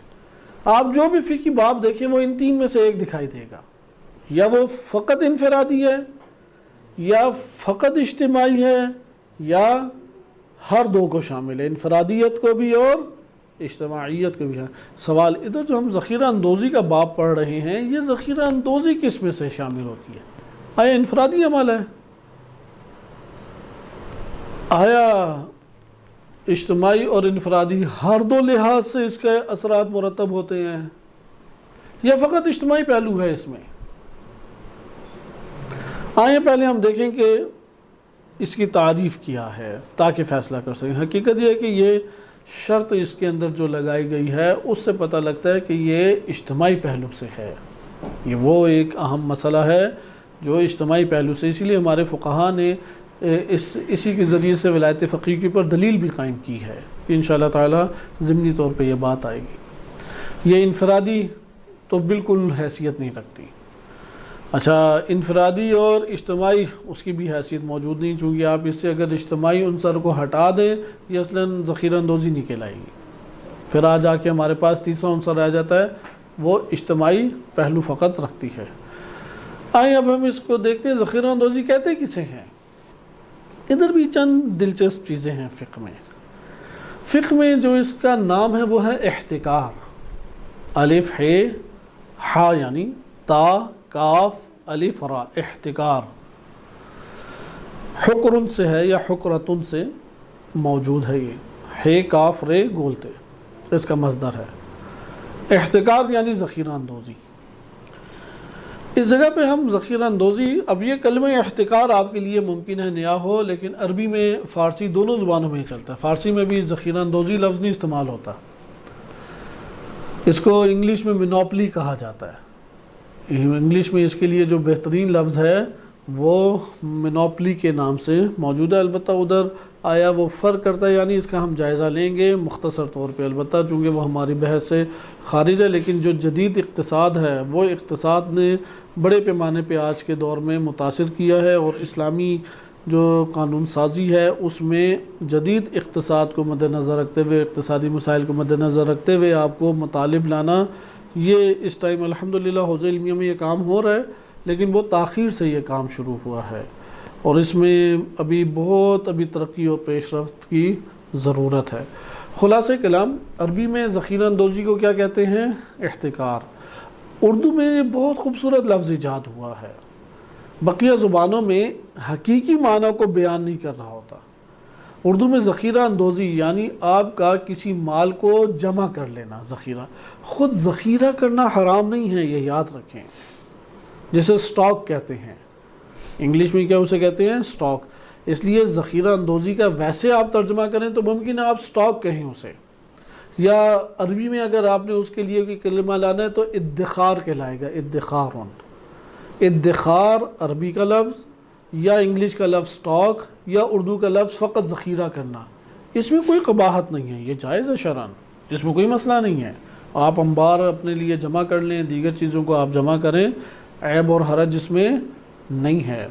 Speaker 1: آپ جو بھی فقہی باب دیکھیں وہ ان 3 میں سے ایک دکھائی دے گا، یا وہ فقط انفرادی ہے، یا فقط اجتماعی ہے، یا ہر دو کو شامل ہے، انفرادیت کو بھی اور اجتماعیت کو بھی شامل۔ سوال ادھر جو ہم ذخیرہ اندوزی کا باب پڑھ رہے ہیں، یہ ذخیرہ اندوزی کس میں سے شامل ہوتی ہے؟ آیا انفرادی عمل ہے؟ آیا اجتماعی اور انفرادی ہر دو لحاظ سے اس کے اثرات مرتب ہوتے ہیں، یا فقط اجتماعی پہلو ہے اس میں؟ آئیں پہلے ہم دیکھیں کہ اس کی تعریف کیا ہے تاکہ فیصلہ کر سکیں۔ حقیقت یہ ہے کہ یہ شرط اس کے اندر جو لگائی گئی ہے اس سے پتہ لگتا ہے کہ یہ اجتماعی پہلو سے ہے، یہ وہ ایک اہم مسئلہ ہے جو اجتماعی پہلو سے، اسی لیے ہمارے فقہاء نے اسی کے ذریعے سے ولایت فقیہ کے اوپر دلیل بھی قائم کی ہے کہ انشاءاللہ تعالی ضمنی طور پہ یہ بات آئے گی۔ یہ انفرادی تو بالکل حیثیت نہیں رکھتی۔ اچھا، انفرادی اور اجتماعی اس کی بھی حیثیت موجود نہیں، چونکہ آپ اس سے اگر اجتماعی عنصر کو ہٹا دیں یہ اصلاً ذخیرہ اندوزی نہیں کہلائے گی، پھر آ جا کے ہمارے پاس تیسرا عنصر آ جاتا ہے، وہ اجتماعی پہلو فقط رکھتی ہے۔ آئیں اب ہم اس کو دیکھتے ہیں ذخیرہ اندوزی کہتے کسے ہیں۔ ادھر بھی چند دلچسپ چیزیں ہیں فقہ میں۔ فقہ میں جو اس کا نام ہے وہ ہے احتکار، الف ہے ہا یعنی تا کاف الف را، احتکار حکرن سے ہے یا حکرتن سے موجود ہے، یہ ہے کاف رے گولتے اس کا مصدر ہے۔ احتکار یعنی ذخیرہ اندوزی۔ اس جگہ پہ ہم ذخیرہ اندوزی، اب یہ کلمہ احتکار آپ کے لیے ممکن ہے نیا ہو، لیکن عربی میں فارسی دونوں زبانوں میں ہی چلتا ہے، فارسی میں بھی ذخیرہ اندوزی لفظ نہیں استعمال ہوتا، اس کو انگلش میں مینوپلی کہا جاتا ہے۔ انگلش میں اس کے لیے جو بہترین لفظ ہے وہ مینوپلی کے نام سے موجود ہے، البتہ ادھر آیا وہ فرق کرتا ہے، یعنی اس کا ہم جائزہ لیں گے مختصر طور پہ، البتہ چونکہ وہ ہماری بحث سے خارج ہے، لیکن جو جدید اقتصاد ہے وہ اقتصاد نے بڑے پیمانے پہ آج کے دور میں متاثر کیا ہے، اور اسلامی جو قانون سازی ہے اس میں جدید اقتصاد کو مد نظر رکھتے ہوئے، اقتصادی مسائل کو مد نظر رکھتے ہوئے آپ کو مطالب لانا، یہ اس ٹائم الحمدللہ حوزہ علمیہ میں یہ کام ہو رہا ہے، لیکن وہ تاخیر سے یہ کام شروع ہوا ہے، اور اس میں ابھی بہت ترقی اور پیش رفت کی ضرورت ہے۔ خلاصہ کلام، عربی میں ذخیرہ اندوزی کو کیا کہتے ہیں؟ احتکار۔ اردو میں یہ بہت خوبصورت لفظ ایجاد ہوا ہے، بقیہ زبانوں میں حقیقی معنی کو بیان نہیں کر رہا ہوتا۔ اردو میں ذخیرہ اندوزی یعنی آپ کا کسی مال کو جمع کر لینا، ذخیرہ، خود ذخیرہ کرنا حرام نہیں ہے، یہ یاد رکھیں، جسے سٹاک کہتے ہیں، انگلش میں کیا اسے کہتے ہیں؟ سٹاک۔ اس لیے ذخیرہ اندوزی کا ویسے آپ ترجمہ کریں تو ممکن ہے آپ سٹاک کہیں اسے، یا عربی میں اگر آپ نے اس کے لیے کوئی کلمہ لانا ہے تو ادخار کہلائے گا، ادخارن۔ ادخار عربی کا لفظ، یا انگلش کا لفظ سٹاک، یا اردو کا لفظ فقط ذخیرہ کرنا، اس میں کوئی قباحت نہیں ہے، یہ جائز ہے شرعاً، اس میں کوئی مسئلہ نہیں ہے۔ آپ انبار اپنے لیے جمع کر لیں، دیگر چیزوں کو آپ جمع کریں، عیب اور حرج اس میں نہیں ہے۔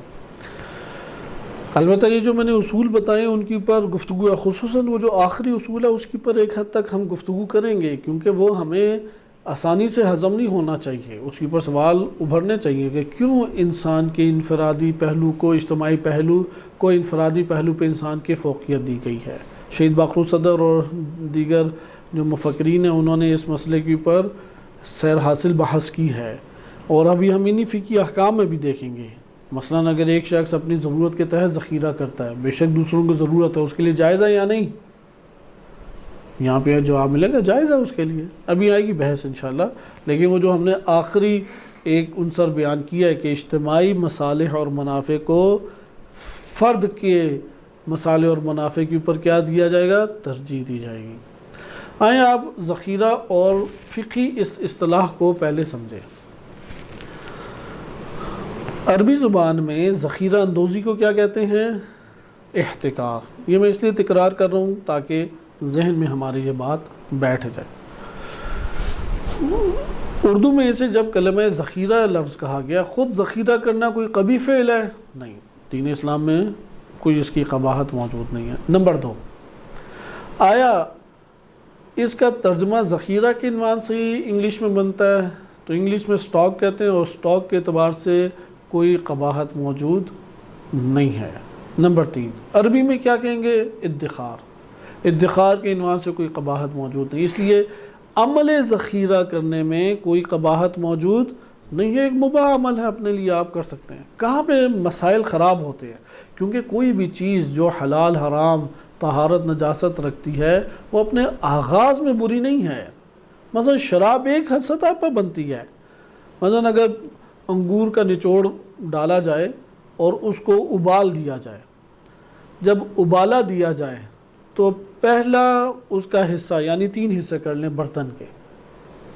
Speaker 1: البتہ یہ جو میں نے اصول بتائے ان کے اوپر گفتگو ہے، خصوصاً وہ جو آخری اصول ہے اس کے اوپر ایک حد تک ہم گفتگو کریں گے، کیونکہ وہ ہمیں آسانی سے ہضم نہیں ہونا چاہیے، اس کے اوپر سوال ابھرنے چاہیے کہ کیوں انسان کے انفرادی پہلو کو، اجتماعی پہلو کو انفرادی پہلو پہ انسان کی فوقیت دی گئی ہے۔ شہید باقر صدر اور دیگر جو مفکرین ہیں انہوں نے اس مسئلے کے اوپر سیر حاصل بحث کی ہے، اور ابھی ہم انہی فقہی احکام میں بھی دیکھیں گے۔ مثلاً اگر ایک شخص اپنی ضرورت کے تحت ذخیرہ کرتا ہے، بے شک دوسروں کو ضرورت ہے، اس کے لیے جائز ہے یا نہیں؟ یہاں پہ جواب ملے گا جائز ہے اس کے لیے، ابھی آئے گی بحث انشاءاللہ۔ لیکن وہ جو ہم نے آخری ایک عنصر بیان کیا ہے کہ اجتماعی مصالح اور منافع کو فرد کے مصالح اور منافع کے اوپر کیا دیا جائے گا؟ ترجیح دی جائے گی۔ آئیں آپ ذخیرہ اور فقہی اس اصطلاح کو پہلے سمجھیں۔ عربی زبان میں ذخیرہ اندوزی کو کیا کہتے ہیں؟ احتکار۔ یہ میں اس لیے تکرار کر رہا ہوں تاکہ ذہن میں ہماری یہ بات بیٹھ جائے۔ اردو میں اسے جب کلمہ ذخیرہ لفظ کہا گیا، خود ذخیرہ کرنا کوئی قبیح فعل ہے؟ نہیں، دین اسلام میں کوئی اس کی قباحت موجود نہیں ہے۔ نمبر 2، آیا اس کا ترجمہ ذخیرہ کے عنوان سے ہی انگلش میں بنتا ہے؟ تو انگلش میں سٹاک کہتے ہیں، اور سٹاک کے اعتبار سے کوئی قباحت موجود نہیں ہے۔ نمبر 3، عربی میں کیا کہیں گے؟ ادخار۔ ادخار کے عنوان سے کوئی قباحت موجود نہیں، اس لیے عمل ذخیرہ کرنے میں کوئی قباحت موجود نہیں ہے، ایک مباح عمل ہے، اپنے لیے آپ کر سکتے ہیں۔ کہاں پہ مسائل خراب ہوتے ہیں؟ کیونکہ کوئی بھی چیز جو حلال حرام طہارت نجاست رکھتی ہے وہ اپنے آغاز میں بری نہیں ہے۔ مثلا شراب ایک حد سطح پر بنتی ہے، مثلا اگر انگور کا نچوڑ ڈالا جائے اور اس کو ابال دیا جائے، جب ابالا دیا جائے تو پہلا اس کا حصہ یعنی 3 حصے کر لیں برتن کے،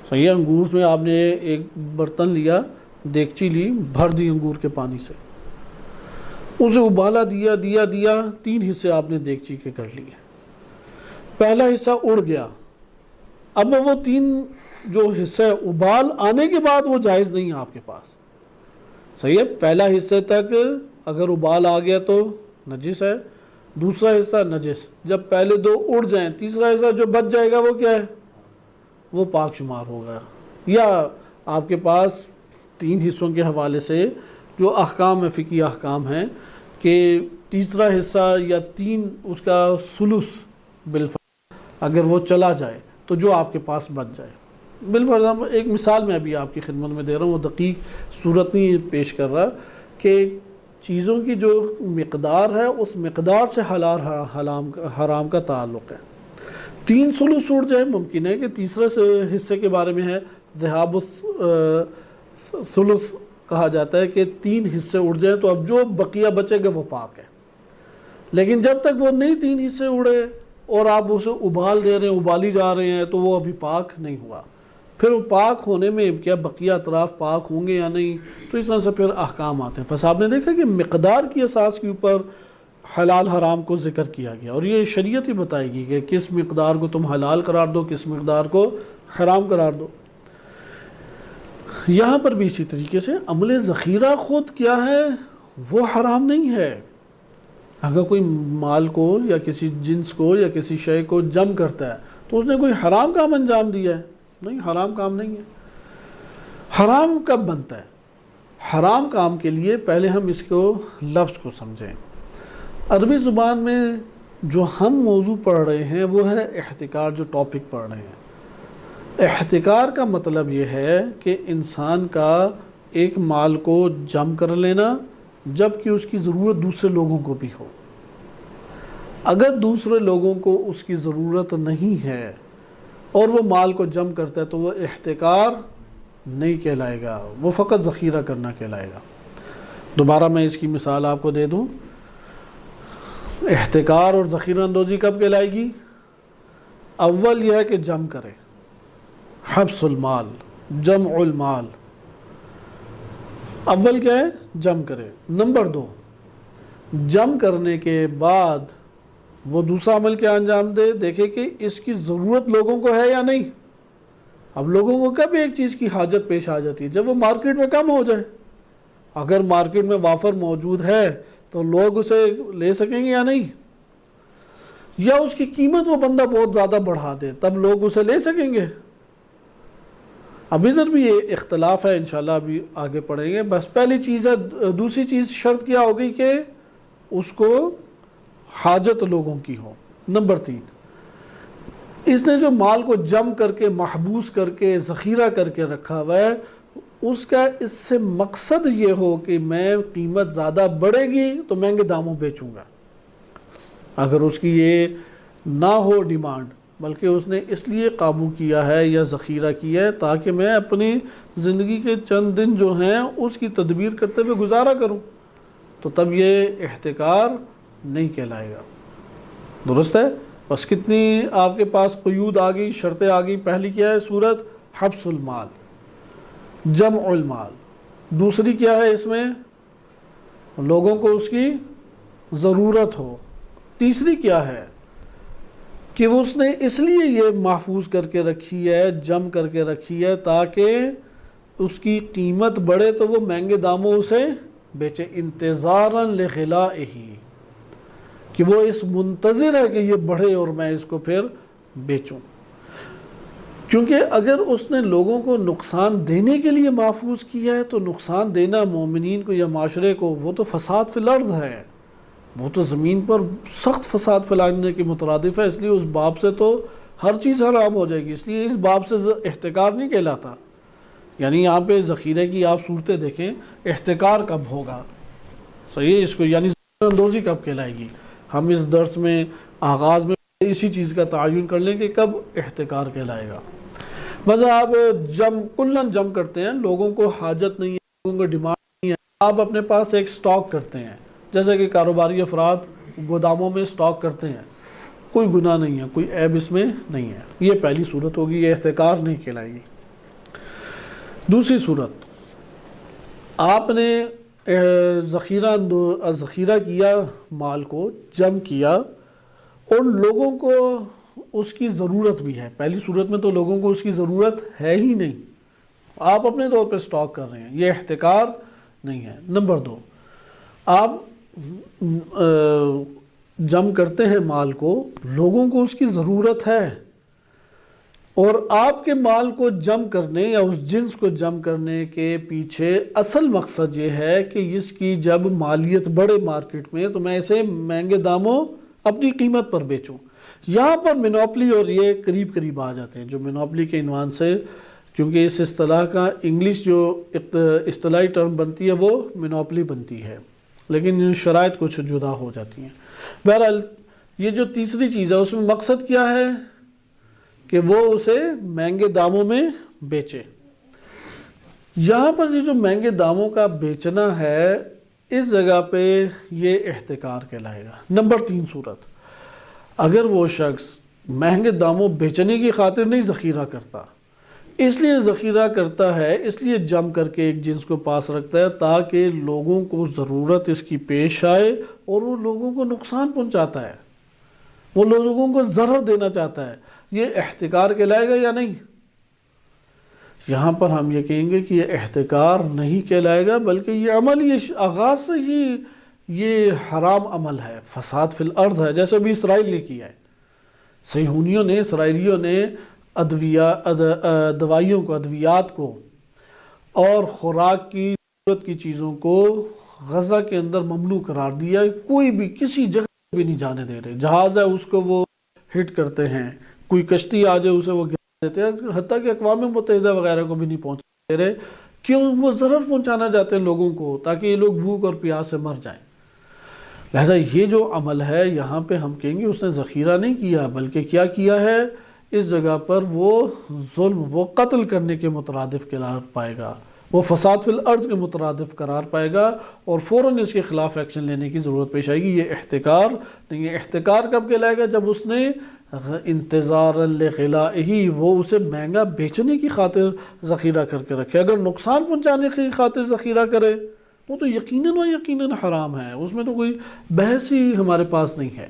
Speaker 1: صحیح ہے؟ انگور میں آپ نے ایک برتن لیا، دیگچی لی، بھر دی انگور کے پانی سے، اسے ابالا دیا 3 حصے آپ نے دیگچی کے کر لیے، پہلا حصہ اڑ گیا، اب وہ 3 جو حصہ ابال آنے کے بعد وہ جائز نہیں ہے آپ کے پاس، صحیح ہے؟ پہلا حصے تک اگر ابال آ گیا تو نجس ہے، دوسرا حصہ نجس، جب پہلے 2 اڑ جائیں تیسرا حصہ جو بچ جائے گا وہ کیا ہے؟ وہ پاک شمار ہوگا۔ یا آپ کے پاس 3 حصوں کے حوالے سے جو احکام ہے، فقہی احکام ہیں کہ تیسرا حصہ یا 3 اس کا ثلث بالفرض اگر وہ چلا جائے تو جو آپ کے پاس بچ جائے، بالفرض ایک مثال میں ابھی آپ کی خدمت میں دے رہا ہوں، وہ دقیق صورت نہیں پیش کر رہا کہ چیزوں کی جو مقدار ہے اس مقدار سے حلال حرام کا تعلق ہے۔ 3 ثلث اڑ جائے، ممکن ہے کہ تیسرے حصے کے بارے میں ہے ذہاب الثلث کہا جاتا ہے کہ 3 حصے اڑ جائیں تو اب جو بقیہ بچے گا وہ پاک ہے، لیکن جب تک وہ نہیں 3 حصے اڑے اور آپ اسے ابال دے رہے ہیں، ابالی جا رہے ہیں، تو وہ ابھی پاک نہیں ہوا۔ پھر وہ پاک ہونے میں کیا بقیہ اطراف پاک ہوں گے یا نہیں، تو اس طرح سے پھر احکام آتے ہیں۔ بس آپ نے دیکھا کہ مقدار کی اساس کے اوپر حلال حرام کو ذکر کیا گیا، اور یہ شریعت ہی بتائے گی کہ کس مقدار کو تم حلال قرار دو، کس مقدار کو حرام قرار دو۔ یہاں پر بھی اسی طریقے سے عمل ذخیرہ خود کیا ہے؟ وہ حرام نہیں ہے۔ اگر کوئی مال کو یا کسی جنس کو یا کسی شے کو جم کرتا ہے تو اس نے کوئی حرام کام انجام دیا ہے؟ نہیں، حرام کام نہیں ہے۔ حرام کب بنتا ہے؟ حرام کام کے لیے پہلے ہم اس کو لفظ کو سمجھیں۔ عربی زبان میں جو ہم موضوع پڑھ رہے ہیں وہ ہے احتکار، جو ٹاپک پڑھ رہے ہیں۔ احتکار کا مطلب یہ ہے کہ انسان کا ایک مال کو جم کر لینا جبکہ اس کی ضرورت دوسرے لوگوں کو بھی ہو۔ اگر دوسرے لوگوں کو اس کی ضرورت نہیں ہے اور وہ مال کو جم کرتا ہے تو وہ احتکار نہیں کہلائے گا، وہ فقط ذخیرہ کرنا کہلائے گا۔ دوبارہ میں اس کی مثال آپ کو دے دوں، احتکار اور ذخیرہ اندوزی کب کہلائے گی؟ اول یہ ہے کہ جم کرے، حبس المال، جمع المال، اول کیا ہے؟ جم کرے۔ نمبر 2، جم کرنے کے بعد وہ دوسرا عمل کیا انجام دے، دیکھے کہ اس کی ضرورت لوگوں کو ہے یا نہیں۔ اب لوگوں کو کب ایک چیز کی حاجت پیش آ جاتی ہے؟ جب وہ مارکیٹ میں کم ہو جائے۔ اگر مارکیٹ میں وافر موجود ہے تو لوگ اسے لے سکیں گے یا نہیں، یا اس کی قیمت وہ بندہ بہت زیادہ بڑھا دے تب لوگ اسے لے سکیں گے۔ اب ادھر بھی یہ اختلاف ہے، انشاءاللہ ابھی آگے پڑھیں گے. بس پہلی چیز ہے. دوسری چیز شرط کیا ہوگی کہ اس کو حاجت لوگوں کی ہو. نمبر 3، اس نے جو مال کو جم کر کے محبوس کر کے ذخیرہ کر کے رکھا ہوا ہے، اس کا اس سے مقصد یہ ہو کہ میں قیمت زیادہ بڑھے گی تو مہنگے داموں بیچوں گا. اگر اس کی یہ نہ ہو ڈیمانڈ، بلکہ اس نے اس لیے قابو کیا ہے یا ذخیرہ کیا ہے تاکہ میں اپنی زندگی کے چند دن جو ہیں اس کی تدبیر کرتے ہوئے گزارا کروں، تو تب یہ احتکار نہیں کہلائے گا. درست ہے؟ بس کتنی آپ کے پاس قیود آ گئی، شرطیں آ گئی. پہلی کیا ہے صورت؟ حبس المال، جمع المال. دوسری کیا ہے اس میں؟ لوگوں کو اس کی ضرورت ہو. تیسری کیا ہے کہ وہ اس نے اس لیے یہ محفوظ کر کے رکھی ہے، جم کر کے رکھی ہے تاکہ اس کی قیمت بڑھے تو وہ مہنگے داموں اسے بیچے. انتظاراً لغلائہ، کہ وہ اس منتظر ہے کہ یہ بڑھے اور میں اس کو پھر بیچوں. کیونکہ اگر اس نے لوگوں کو نقصان دینے کے لیے محفوظ کیا ہے تو نقصان دینا مومنین کو یا معاشرے کو وہ تو فساد فی الارض ہے، وہ تو زمین پر سخت فساد پھیلانے کی مترادف ہے. اس لیے اس باب سے تو ہر چیز حرام ہو جائے گی. اس لیے اس باب سے احتکار نہیں کہلاتا. یعنی یہاں پہ ذخیرے کی آپ صورتیں دیکھیں، احتکار کب ہوگا؟ صحیح ہے، اس کو یعنی ذخیرہ اندوزی کب کہلائے گی. ہم اس درس میں آغاز میں اسی چیز کا تعین کر لیں کہ کب احتکار کہلائے گا. بس آپ کلن جم کرتے ہیں، لوگوں کو حاجت نہیں ہے، لوگوں کو ڈیمانڈ نہیں ہے، آپ اپنے پاس ایک سٹاک کرتے ہیں، جیسے کہ کاروباری افراد گوداموں میں سٹاک کرتے ہیں. کوئی گناہ نہیں ہے، کوئی عیب اس میں نہیں ہے. یہ پہلی صورت ہوگی، یہ احتکار نہیں کہلائے گی. دوسری صورت، آپ نے ذخیرہ کیا، مال کو جم کیا اور لوگوں کو اس کی ضرورت بھی ہے. پہلی صورت میں تو لوگوں کو اس کی ضرورت ہے ہی نہیں، آپ اپنے طور پہ سٹاک کر رہے ہیں، یہ احتکار نہیں ہے. نمبر 2، آپ جم کرتے ہیں مال کو، لوگوں کو اس کی ضرورت ہے، اور آپ کے مال کو جم کرنے یا اس جنس کو جم کرنے کے پیچھے اصل مقصد یہ ہے کہ اس کی جب مالیت بڑھے مارکیٹ میں تو میں اسے مہنگے داموں اپنی قیمت پر بیچوں. یہاں پر مینوپلی اور یہ قریب قریب آ جاتے ہیں، جو مینوپلی کے عنوان سے، کیونکہ اس اصطلاح کا انگلش جو اصطلاحی ٹرم بنتی ہے وہ مینوپلی بنتی ہے، لیکن شرائط کچھ جدا ہو جاتی ہیں. بہرحال یہ جو تیسری چیز ہے اس میں مقصد کیا ہے کہ وہ اسے مہنگے داموں میں بیچے. یہاں پر یہ جو مہنگے داموں کا بیچنا ہے، اس جگہ پہ یہ احتکار کہلائے گا. نمبر 3 صورت، اگر وہ شخص مہنگے داموں بیچنے کی خاطر نہیں ذخیرہ کرتا، اس لیے ذخیرہ کرتا ہے، اس لیے جم کر کے ایک جنس کو پاس رکھتا ہے تاکہ لوگوں کو ضرورت اس کی پیش آئے اور وہ لوگوں کو نقصان پہنچاتا ہے، وہ لوگوں کو ضرر دینا چاہتا ہے، یہ احتکار کہلائے گا یا نہیں؟ یہاں پر ہم یہ کہیں گے کہ یہ احتکار نہیں کہلائے گا، بلکہ یہ عمل یہ آغاز سے ہی یہ حرام عمل ہے، فساد فی الارض ہے، جیسے ابھی اسرائیل نے کیا ہے. صہیونیوں نے، اسرائیلیوں نے دوائیوں کو، ادویات کو اور خوراک کی ضرورت کی چیزوں کو غزہ کے اندر ممنوع قرار دیا. کوئی بھی کسی جگہ بھی نہیں جانے دے رہے. جہاز ہے اس کو وہ ہٹ کرتے ہیں، کوئی کشتی آ جائے اسے وہ گرا دیتے ہیں، حتیٰ کہ اقوام متحدہ وغیرہ کو بھی نہیں پہنچ دے رہے. کیوں؟ وہ ضرر پہنچانا چاہتے ہیں لوگوں کو تاکہ یہ لوگ بھوک اور پیاس سے مر جائیں. لہذا یہ جو عمل ہے یہاں پہ ہم کہیں گے اس نے ذخیرہ نہیں کیا، بلکہ کیا کیا ہے؟ اس جگہ پر وہ ظلم، وہ قتل کرنے کے مترادف قرار پائے گا، وہ فساد فی الارض کے مترادف قرار پائے گا، اور فوراً اس کے خلاف ایکشن لینے کی ضرورت پیش آئے گی. یہ احتکار نہیں ہے. احتکار کب کہلائے گا؟ جب اس نے انتظار لغلائہ، وہ اسے مہنگا بیچنے کی خاطر ذخیرہ کر کے رکھے. اگر نقصان پہنچانے کی خاطر ذخیرہ کرے وہ تو یقیناً حرام ہے، اس میں تو کوئی بحث ہی ہمارے پاس نہیں ہے.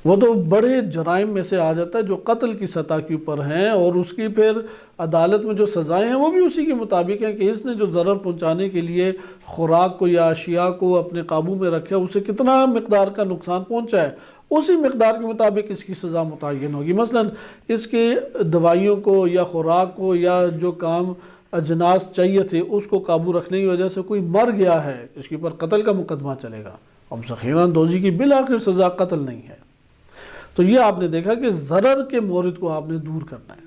Speaker 1: وہ تو بڑے جرائم میں سے آ جاتا ہے جو قتل کی سطح کے اوپر ہیں، اور اس کی پھر عدالت میں جو سزائیں ہیں وہ بھی اسی کے مطابق ہیں کہ اس نے جو ضرر پہنچانے کے لیے خوراک کو یا اشیاء کو اپنے قابو میں رکھا، اسے کتنا مقدار کا نقصان پہنچا ہے، اسی مقدار کے مطابق اس کی سزا متعین ہوگی۔ مثلا اس کے دوائیوں کو یا خوراک کو یا جو کام اجناس چاہیے تھے اس کو قابو رکھنے کی وجہ سے کوئی مر گیا ہے، اس کے اوپر قتل کا مقدمہ چلے گا۔ اب ذخیرہ اندوزی کی بالآخر سزا قتل نہیں ہے۔ تو یہ آپ نے دیکھا کہ ضرر کے مورد کو آپ نے دور کرنا ہے۔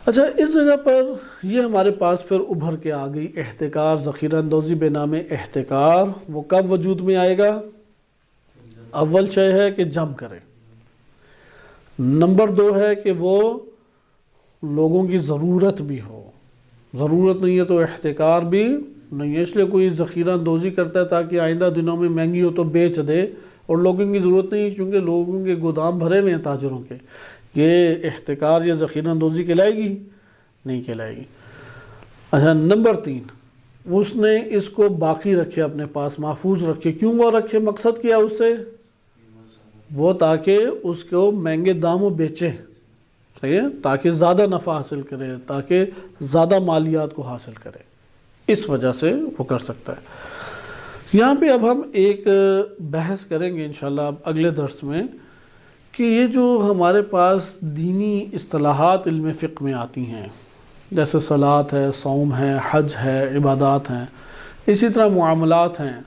Speaker 1: اچھا، اس جگہ پر یہ ہمارے پاس پھر ابھر کے آ گئی احتکار، ذخیرہ اندوزی بے نام احتکار۔ وہ کب وجود میں آئے گا؟ اول شے ہے کہ جم کرے، نمبر 2 ہے کہ وہ لوگوں کی ضرورت بھی ہو، ضرورت نہیں ہے تو احتکار بھی نہیں ہے۔ اس لیے کوئی ذخیرہ اندوزی کرتا ہے تاکہ آئندہ دنوں میں مہنگی ہو تو بیچ دے، اور لوگوں کی ضرورت نہیں ہے کیونکہ لوگوں کے گودام بھرے ہوئے ہیں تاجروں کے، یہ احتکار یا ذخیرہ اندوزی کہلائے گی؟ نہیں کہلائے گی۔ اچھا، نمبر 3، اس نے اس کو باقی رکھے، اپنے پاس محفوظ رکھے۔ کیوں وہ رکھے؟ مقصد کیا اس سے؟ وہ تاکہ اس کو مہنگے داموں بیچے، صحیح ہے، تاکہ زیادہ نفع حاصل کرے، تاکہ زیادہ مالیات کو حاصل کرے، اس وجہ سے وہ کر سکتا ہے۔ یہاں پہ اب ہم ایک بحث کریں گے انشاءاللہ اب اگلے درس میں، کہ یہ جو ہمارے پاس دینی اصطلاحات علم فقہ میں آتی ہیں، جیسے صلاۃ ہے، صوم ہے، حج ہے، عبادات ہیں، اسی طرح معاملات ہیں،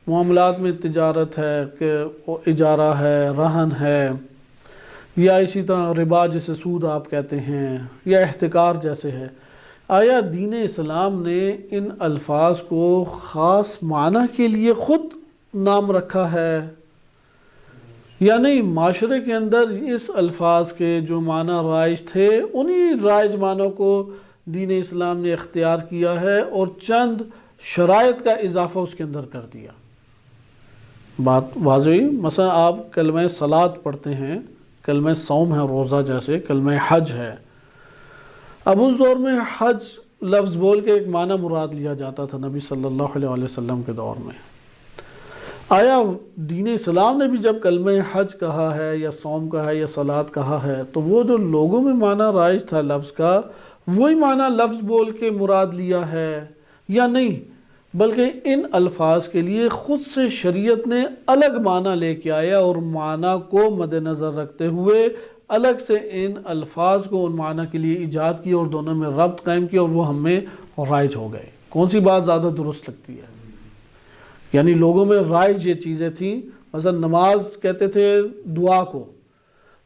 Speaker 1: معاملات میں تجارت ہے کہ اجارہ ہے، رہن ہے، یا اسی طرح ربا جسے سود آپ کہتے ہیں، یا احتکار جیسے ہے۔ آیا دین اسلام نے ان الفاظ کو خاص معنی کے لیے خود نام رکھا ہے یا نہیں؟ معاشرے کے اندر اس الفاظ کے جو معنی رائج تھے انہی رائج معنوں کو دین اسلام نے اختیار کیا ہے اور چند شرائط کا اضافہ اس کے اندر کر دیا۔ بات واضح ہوئی؟ مثلا آپ کلمہ صلاۃ پڑھتے ہیں، کلمہ صوم ہے روزہ جیسے، کلمہ حج ہے۔ اب اس دور میں حج لفظ بول کے ایک معنی مراد لیا جاتا تھا نبی صلی اللہ علیہ وسلم کے دور میں۔ آیا دین اسلام نے بھی جب کلمہ حج کہا ہے یا صوم کہا ہے یا صلاۃ کہا ہے تو وہ جو لوگوں میں معنی رائج تھا لفظ کا وہی معنی لفظ بول کے مراد لیا ہے یا نہیں؟ بلکہ ان الفاظ کے لیے خود سے شریعت نے الگ معنی لے کے آیا اور معنی کو مد نظر رکھتے ہوئے الگ سے ان الفاظ کو ان معنی کے لیے ایجاد کیا اور دونوں میں ربط قائم کیا، اور وہ ہم میں رائج ہو گئے۔ کون سی بات زیادہ درست لگتی ہے؟ یعنی لوگوں میں رائج یہ چیزیں تھیں، مثلا نماز کہتے تھے دعا کو،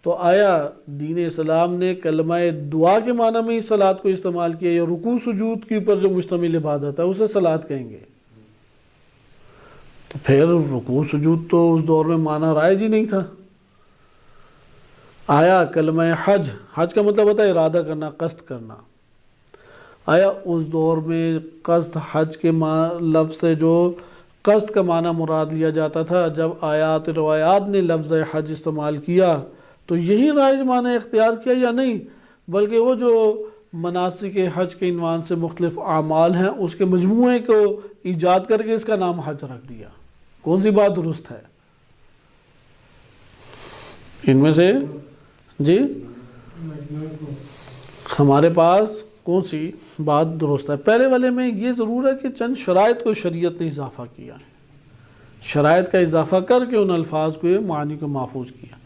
Speaker 1: تو آیا دین اسلام نے کلمہ دعا کے معنی میں ہی صلاۃ کو استعمال کیا، یا رکوع سجود کے اوپر جو مشتمل عبادت ہے اسے صلاۃ کہیں گے؟ تو پھر رکوع سجود تو اس دور میں معنی رائج ہی نہیں تھا۔ آیا کلمہ حج، حج کا مطلب ہوتا ہے ارادہ کرنا، قصد کرنا، آیا اس دور میں قصد حج کے لفظ سے جو قصد کا معنی مراد لیا جاتا تھا، جب آیات روایات نے لفظ حج استعمال کیا تو یہی رائج معنی اختیار کیا یا نہیں؟ بلکہ وہ جو مناسک حج کے عنوان سے مختلف اعمال ہیں اس کے مجموعے کو ایجاد کر کے اس کا نام حج رکھ دیا۔ کون سی بات درست ہے ان میں سے؟ جی ہمارے پاس کون سی بات درست ہے؟ پہلے والے میں یہ ضرور ہے کہ چند شرائط کو شریعت نے اضافہ کیا ہے، شرائط کا اضافہ کر کے ان الفاظ کو معنی کو محفوظ کیا۔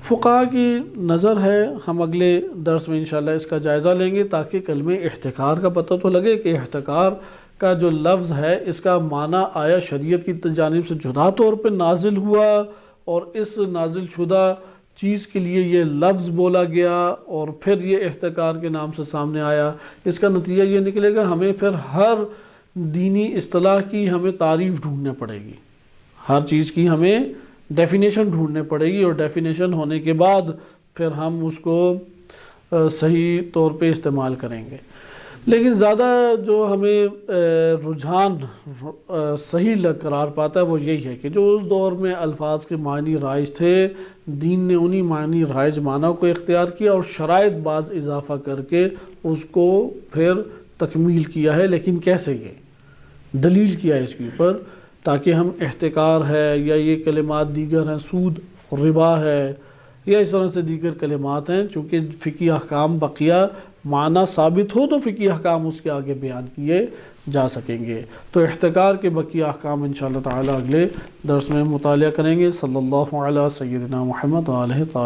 Speaker 1: فقہاء کی نظر ہے، ہم اگلے درس میں انشاءاللہ اس کا جائزہ لیں گے تاکہ کلمہ احتکار کا پتہ تو لگے کہ احتکار کا جو لفظ ہے اس کا معنی آیا شریعت کی جانب سے جدا طور پہ نازل ہوا اور اس نازل شدہ چیز کے لیے یہ لفظ بولا گیا اور پھر یہ احتکار کے نام سے سامنے آیا۔ اس کا نتیجہ یہ نکلے گا ہمیں پھر ہر دینی اصطلاح کی ہمیں تعریف ڈھونڈنے پڑے گی، ہر چیز کی ہمیں ڈیفینیشن ڈھونڈنے پڑے گی، اور ڈیفینیشن ہونے کے بعد پھر ہم اس کو صحیح طور پہ استعمال کریں گے۔ لیکن زیادہ جو ہمیں رجحان صحیح قرار پاتا ہے وہ یہی ہے کہ جو اس دور میں الفاظ کے معنی رائج تھے دین نے انہی معنی رائج معنی کو اختیار کیا اور شرائط بعض اضافہ کر کے اس کو پھر تکمیل کیا ہے۔ لیکن کیسے؟ یہ دلیل کیا ہے اس کے اوپر تاکہ ہم احتکار ہے یا یہ کلمات دیگر ہیں، سود ربا ہے یا اس طرح سے دیگر کلمات ہیں، چونکہ فقہی احکام بقیہ معنی ثابت ہو تو فقہی احکام اس کے آگے بیان کیے جا سکیں گے۔ تو احتکار کے بقیہ احکام انشاءاللہ تعالی اگلے درس میں مطالعہ کریں گے۔ صلی اللہ علیہ سیدنا محمد و آلہ طاہرین۔